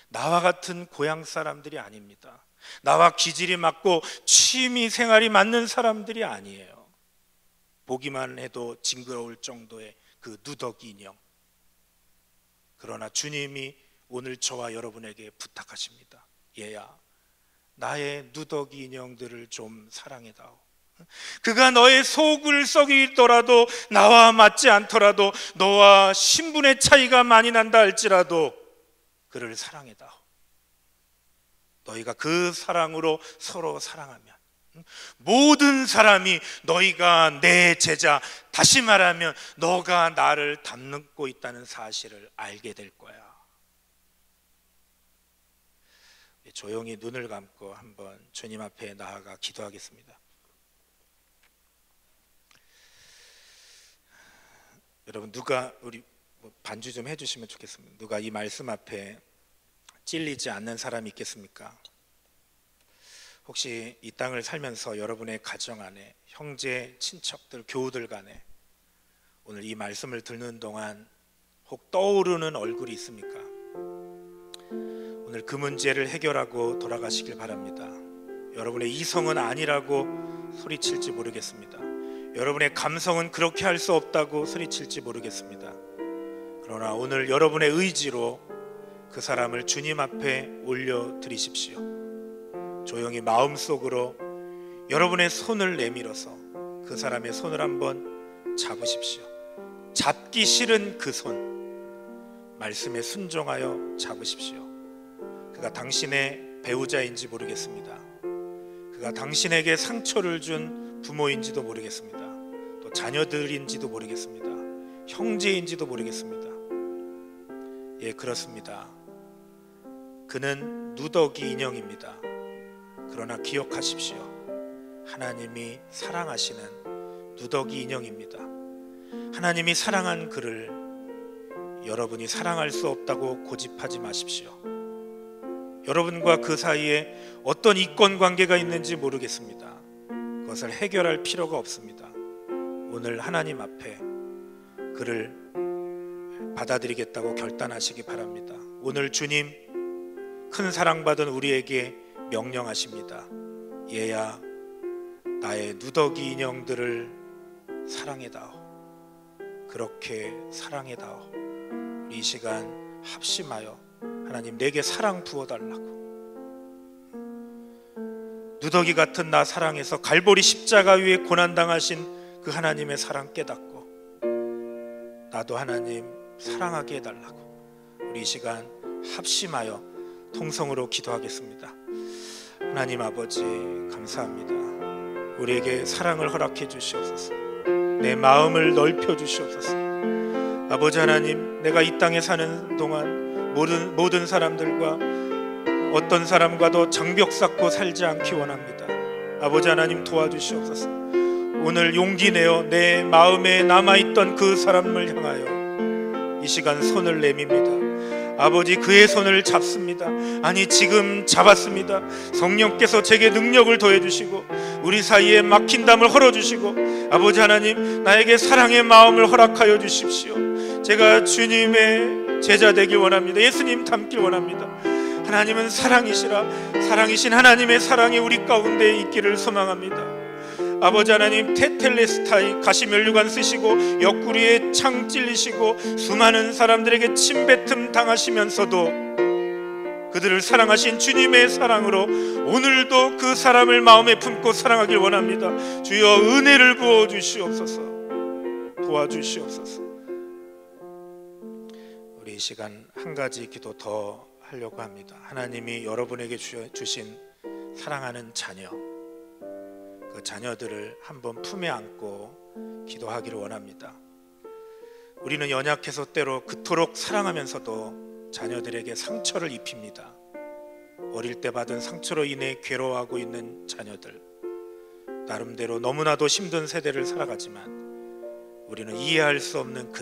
나와 같은 고향 사람들이 아닙니다. 나와 기질이 맞고 취미 생활이 맞는 사람들이 아니에요. 보기만 해도 징그러울 정도의 그 누더기 인형. 그러나 주님이 오늘 저와 여러분에게 부탁하십니다. 얘야, 나의 누더기 인형들을 좀 사랑해다오. 그가 너의 속을 썩이더라도, 나와 맞지 않더라도, 너와 신분의 차이가 많이 난다 할지라도 그를 사랑해다오. 너희가 그 사랑으로 서로 사랑하면 모든 사람이 너희가 내 제자, 다시 말하면 너가 나를 닮고 있다는 사실을 알게 될 거야. 조용히 눈을 감고 한번 주님 앞에 나아가 기도하겠습니다. 여러분, 누가 우리 반주 좀 해주시면 좋겠습니다. 누가 이 말씀 앞에 찔리지 않는 사람이 있겠습니까? 혹시 이 땅을 살면서 여러분의 가정 안에 형제, 친척들, 교우들 간에 오늘 이 말씀을 듣는 동안 혹 떠오르는 얼굴이 있습니까? 오늘 그 문제를 해결하고 돌아가시길 바랍니다. 여러분의 이성은 아니라고 소리칠지 모르겠습니다. 여러분의 감성은 그렇게 할 수 없다고 소리칠지 모르겠습니다. 그러나 오늘 여러분의 의지로 그 사람을 주님 앞에 올려드리십시오. 조용히 마음속으로 여러분의 손을 내밀어서 그 사람의 손을 한번 잡으십시오. 잡기 싫은 그 손, 말씀에 순종하여 잡으십시오. 그가 당신의 배우자인지 모르겠습니다. 그가 당신에게 상처를 준 부모인지도 모르겠습니다. 또 자녀들인지도 모르겠습니다. 형제인지도 모르겠습니다. 예, 그렇습니다. 그는 누더기 인형입니다. 그러나 기억하십시오. 하나님이 사랑하시는 누더기 인형입니다. 하나님이 사랑한 그를 여러분이 사랑할 수 없다고 고집하지 마십시오. 여러분과 그 사이에 어떤 이권 관계가 있는지 모르겠습니다. 그것을 해결할 필요가 없습니다. 오늘 하나님 앞에 그를 받아들이겠다고 결단하시기 바랍니다. 오늘 주님 큰 사랑받은 우리에게 명령하십니다. 얘야, 나의 누더기 인형들을 사랑해다오. 그렇게 사랑해다오. 우리 이 시간 합심하여 하나님, 내게 사랑 부어달라고. 누더기 같은 나 사랑해서 갈보리 십자가 위에 고난당하신 그 하나님의 사랑 깨닫고 나도 하나님 사랑하게 해달라고 우리 이 시간 합심하여 통성으로 기도하겠습니다. 하나님 아버지, 감사합니다. 우리에게 사랑을 허락해 주시옵소서. 내 마음을 넓혀 주시옵소서. 아버지 하나님, 내가 이 땅에 사는 동안 모든 사람들과 어떤 사람과도 장벽 쌓고 살지 않기 원합니다. 아버지 하나님, 도와주시옵소서. 오늘 용기 내어 내 마음에 남아있던 그 사람을 향하여 이 시간 손을 내밉니다. 아버지, 그의 손을 잡습니다. 아니, 지금 잡았습니다. 성령께서 제게 능력을 더해주시고 우리 사이에 막힌 담을 헐어주시고 아버지 하나님, 나에게 사랑의 마음을 허락하여 주십시오. 제가 주님의 제자 되길 원합니다. 예수님 닮길 원합니다. 하나님은 사랑이시라. 사랑이신 하나님의 사랑이 우리 가운데 있기를 소망합니다. 아버지 하나님, 테텔레스타이 가시면류관 쓰시고 옆구리에 창 찔리시고 수많은 사람들에게 침뱉음 당하시면서도 그들을 사랑하신 주님의 사랑으로 오늘도 그 사람을 마음에 품고 사랑하길 원합니다. 주여, 은혜를 부어주시옵소서. 도와주시옵소서. 우리 이 시간 한 가지 기도 더 하려고 합니다. 하나님이 여러분에게 주신 사랑하는 자녀, 그 자녀들을 한번 품에 안고 기도하기를 원합니다. 우리는 연약해서 때로 그토록 사랑하면서도 자녀들에게 상처를 입힙니다. 어릴 때 받은 상처로 인해 괴로워하고 있는 자녀들, 나름대로 너무나도 힘든 세대를 살아가지만 우리는 이해할 수 없는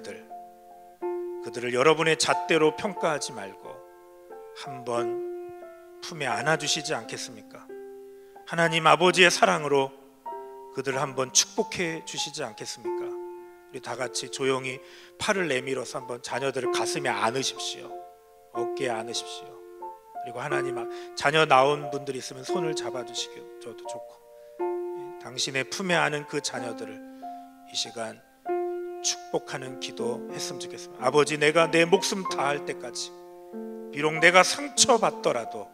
그들을 여러분의 잣대로 평가하지 말고 한번 품에 안아주시지 않겠습니까? 하나님 아버지의 사랑으로 그들을 한번 축복해 주시지 않겠습니까? 우리 다 같이 조용히 팔을 내밀어서 한번 자녀들을 가슴에 안으십시오. 어깨에 안으십시오. 그리고 하나님, 자녀 낳은 분들이 있으면 손을 잡아주셔도 좋고, 당신의 품에 안은 그 자녀들을 이 시간 축복하는 기도 했으면 좋겠습니다. 아버지, 내가 내 목숨 다할 때까지 비록 내가 상처받더라도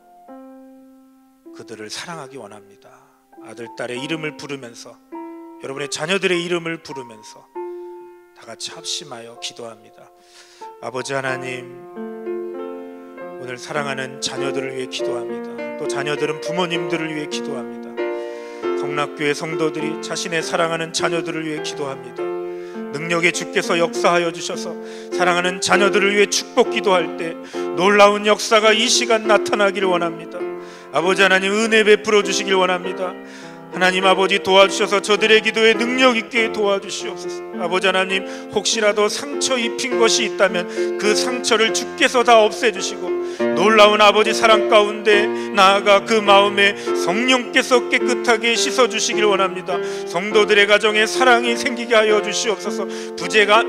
그들을 사랑하기 원합니다. 아들, 딸의 이름을 부르면서, 여러분의 자녀들의 이름을 부르면서 다 같이 합심하여 기도합니다. 아버지 하나님, 오늘 사랑하는 자녀들을 위해 기도합니다. 또 자녀들은 부모님들을 위해 기도합니다. 성락교회 성도들이 자신의 사랑하는 자녀들을 위해 기도합니다. 능력의 주께서 역사하여 주셔서 사랑하는 자녀들을 위해 축복 기도할 때 놀라운 역사가 이 시간 나타나기를 원합니다. 아버지 하나님, 은혜 베풀어 주시길 원합니다. 하나님 아버지, 도와주셔서 저들의 기도에 능력 있게 도와주시옵소서. 아버지 하나님, 혹시라도 상처 입힌 것이 있다면 그 상처를 주께서 다 없애주시고 놀라운 아버지 사랑 가운데 나아가 그 마음에 성령께서 깨끗하게 씻어주시길 원합니다. 성도들의 가정에 사랑이 생기게 하여 주시옵소서.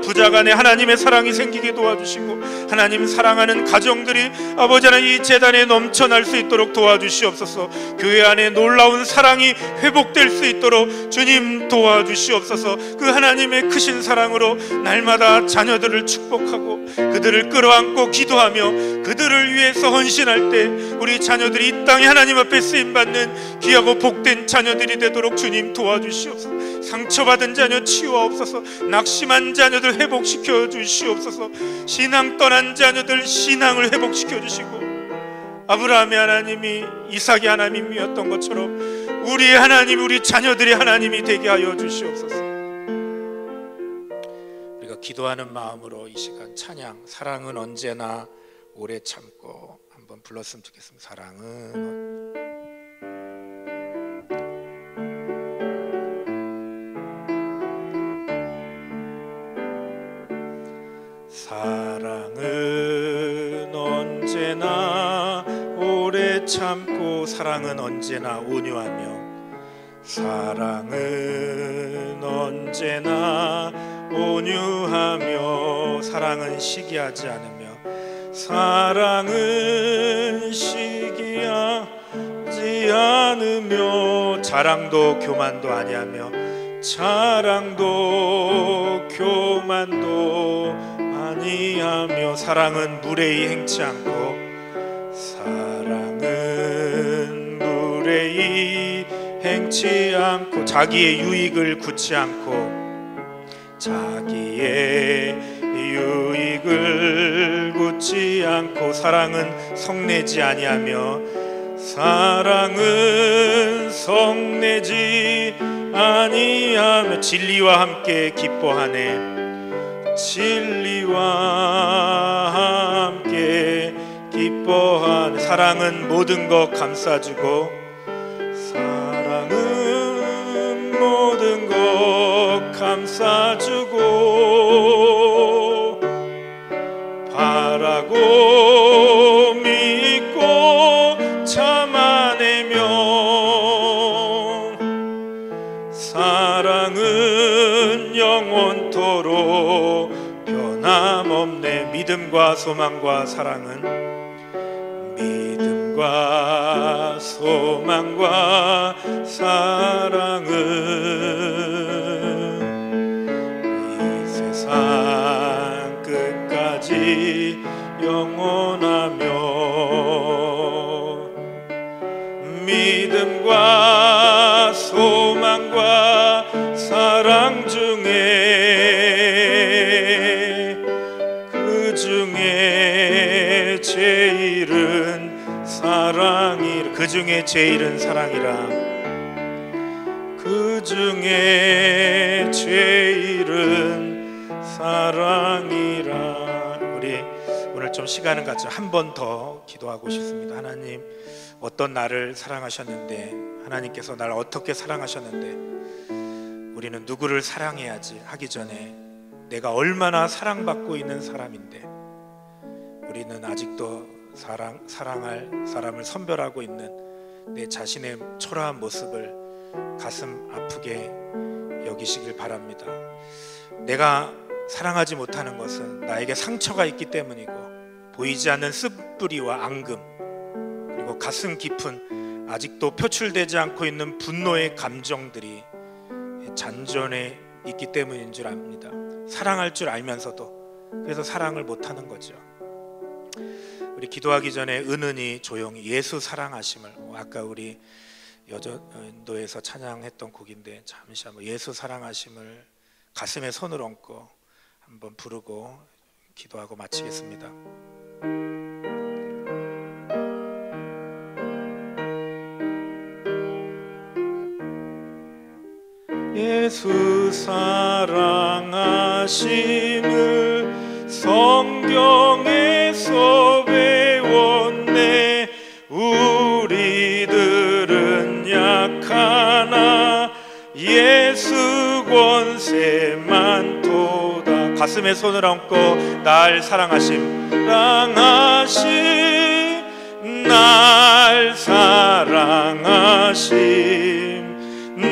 부자간에 하나님의 사랑이 생기게 도와주시고 하나님 사랑하는 가정들이 아버지 하나님 이 재단에 넘쳐날 수 있도록 도와주시옵소서. 교회 안에 놀라운 사랑이 회복될 수 있도록 주님 도와주시옵소서. 그 하나님의 크신 사랑으로 날마다 자녀들을 축복하고 그들을 끌어안고 기도하며 그들을 위해서 헌신할 때 우리 자녀들이 이 땅에 하나님 앞에 쓰임받는 귀하고 복된 자녀들이 되도록 주님 도와주시옵소서. 상처받은 자녀 치유하옵소서. 낙심한 자녀들 회복시켜 주시옵소서. 신앙 떠난 자녀들 신앙을 회복시켜 주시고 아브라함의 하나님이 이삭의 하나님이었던 것처럼 우리의 하나님, 우리 자녀들의 하나님이 되게 하여 주시옵소서. 우리가 기도하는 마음으로 이 시간 찬양, 사랑은 언제나 오래 참고 한번 불렀으면 좋겠습니다. 사랑은 언제나 오래 참고 사랑은 언제나 온유하며 사랑은 언제나 온유하며 사랑은 시기하지 않으며 사랑은 시기하지 않으며 자랑도 교만도 아니하며 자랑도 교만도 아니하며 사랑은 무례히 행치 않고 사랑은 무례히 행치 않고 자기의 유익을 굳지 않고 자기의 유익을 굳지 않고 사랑은 성내지 아니하며 사랑은 성내지 아니하며 진리와 함께 기뻐하네 진리와 함께 기뻐하네 사랑은 모든 것 감싸주고 사랑은 모든 것 감싸주고 바라고 믿고 참아내며 사랑은 영원토록 변함없네 믿음과 소망과 사랑은 믿음과 소망과 사랑은 이 세상 끝까지 영원하며 믿음과 소망과 사랑 중에 그 중에 제일은 사랑이라 그 중에 제일은 사랑이라 그 중에 제일은 사랑이라 우리 오늘 정말 좀 시간을 갖죠. 한 번 더 기도하고 싶습니다. 하나님, 어떤 나를 사랑하셨는데, 하나님께서 나를 어떻게 사랑하셨는데, 우리는 누구를 사랑해야지 하기 전에 내가 얼마나 사랑받고 있는 사람인데, 우리는 아직도 사랑할 사람을 선별하고 있는 내 자신의 초라한 모습을 가슴 아프게 여기시길 바랍니다. 내가 사랑하지 못하는 것은 나에게 상처가 있기 때문이고, 보이지 않는 쓴뿌리와 앙금, 그리고 가슴 깊은 아직도 표출되지 않고 있는 분노의 감정들이 잔존해 있기 때문인 줄 압니다. 사랑할 줄 알면서도 그래서 사랑을 못하는 거죠. 우리 기도하기 전에 은은히 조용히 예수 사랑하심을, 아까 우리 여전도에서 찬양했던 곡인데 잠시 한번 예수 사랑하심을 가슴에 손을 얹고 한번 부르고 기도하고 마치겠습니다. 예수 사랑하심을 성경에서 배웠네. 우리들은 약하나 예수 권세 많도다. 가슴에 손을 얹고 날 사랑하심, 날 사랑하심,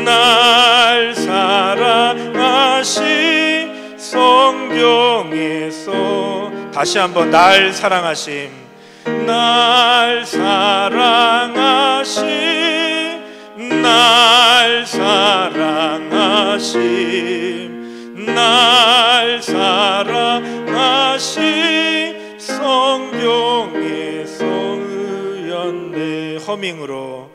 날 사랑하심. 성경에서 다시 한번 날 사랑하심, 날 사랑하심, 날 사랑하심, 날 사랑하심. 성경에서 의연내 허밍으로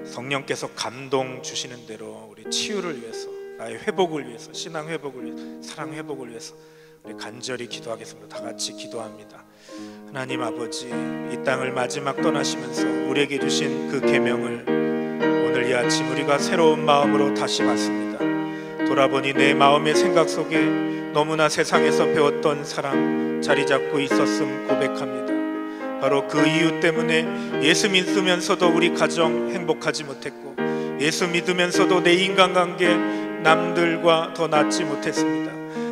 성령께서 감동 주시는 대로 우리 치유를 위해서, 나의 회복을 위해서, 신앙 회복을 위해서, 사랑 회복을 위해서 우리 간절히 기도하겠습니다. 다 같이 기도합니다. 하나님 아버지, 이 땅을 마지막 떠나시면서 우리에게 주신 그 계명을 오늘 이 아침 우리가 새로운 마음으로 다시 받습니다. 돌아보니 내 마음의 생각 속에 너무나 세상에서 배웠던 사랑 자리 잡고 있었음 고백합니다. 바로 그 이유 때문에 예수 믿으면서도 우리 가정 행복하지 못했고, 예수 믿으면서도 내 인간관계 남들과 더 낫지 못했습니다.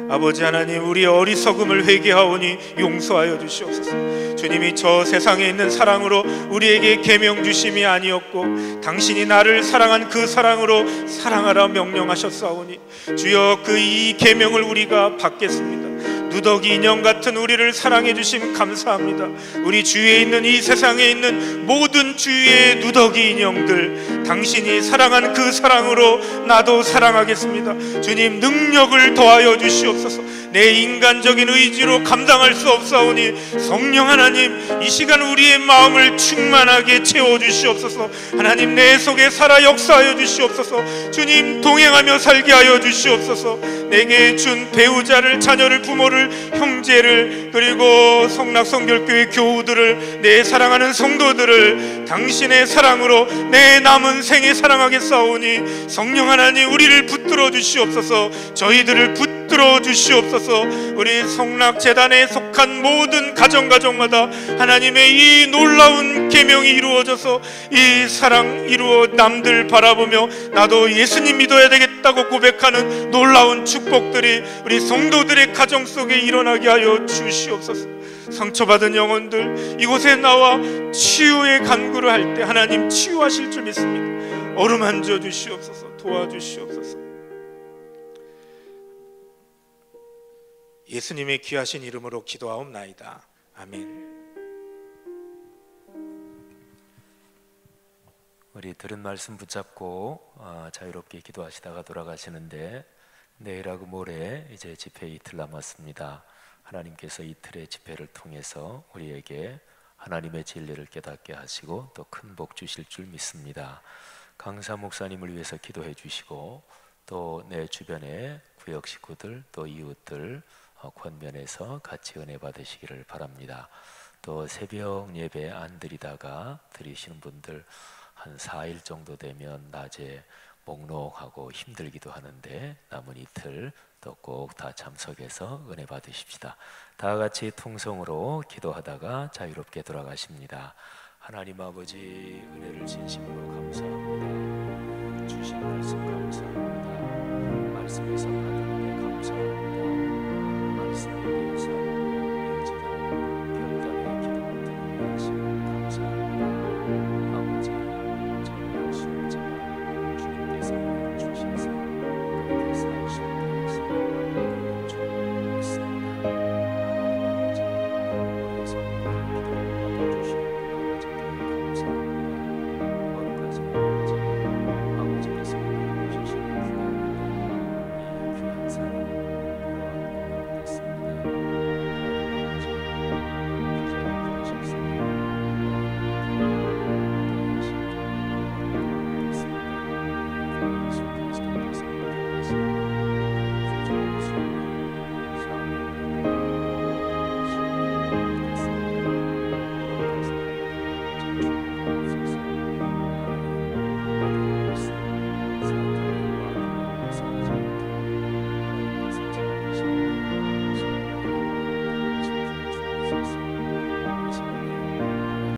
아버지 하나님, 우리의 어리석음을 회개하오니 용서하여 주시옵소서. 주님이 저 세상에 있는 사랑으로 우리에게 계명 주심이 아니었고, 당신이 나를 사랑한 그 사랑으로 사랑하라 명령하셨사오니 주여, 그 이 계명을 우리가 받겠습니다. 누더기 인형 같은 우리를 사랑해 주심 감사합니다. 우리 주위에 있는, 이 세상에 있는 모든 주위의 누더기 인형들, 당신이 사랑한 그 사랑으로 나도 사랑하겠습니다. 주님, 능력을 더하여 주시옵소서. 내 인간적인 의지로 감당할 수 없사오니 성령 하나님, 이 시간 우리의 마음을 충만하게 채워주시옵소서. 하나님, 내 속에 살아 역사하여 주시옵소서. 주님, 동행하며 살게 하여 주시옵소서. 내게 준 배우자를, 자녀를, 부모를, 형제를, 그리고 성락성결교회 교우들을, 내 사랑하는 성도들을 당신의 사랑으로 내 남은 생에 사랑하겠사오니 성령 하나님, 우리를 붙들어 주시옵소서. 저희들을 붙들어 주시옵소서. 우리 성락재단에 속한 모든 가정마다 하나님의 이 놀라운 계명이 이루어져서 이 사랑 이루어 남들 바라보며 나도 예수님 믿어야 되겠다고 고백하는 놀라운 축복들이 우리 성도들의 가정 속에 일어나게 하여 주시옵소서. 상처받은 영혼들 이곳에 나와 치유의 간구를 할 때 하나님 치유하실 줄 믿습니다. 어루만져 주시옵소서. 도와주시옵소서. 예수님의 귀하신 이름으로 기도하옵나이다. 아멘. 우리 들은 말씀 붙잡고 자유롭게 기도하시다가 돌아가시는데, 내일하고 모레 이제 집회 이틀 남았습니다. 하나님께서 이틀의 집회를 통해서 우리에게 하나님의 진리를 깨닫게 하시고 또 큰 복 주실 줄 믿습니다. 강사 목사님을 위해서 기도해 주시고, 또 내 주변의 구역 식구들 또 이웃들 권면해서 같이 은혜 받으시기를 바랍니다. 또 새벽 예배 안 드리다가 드리시는 분들 한 4일 정도 되면 낮에 목록하고 힘들기도 하는데 남은 이틀 또 꼭 다 참석해서 은혜 받으십시다. 다 같이 통성으로 기도하다가 자유롭게 돌아가십니다. 하나님 아버지 은혜를 진심으로 감사합니다. 주신 말씀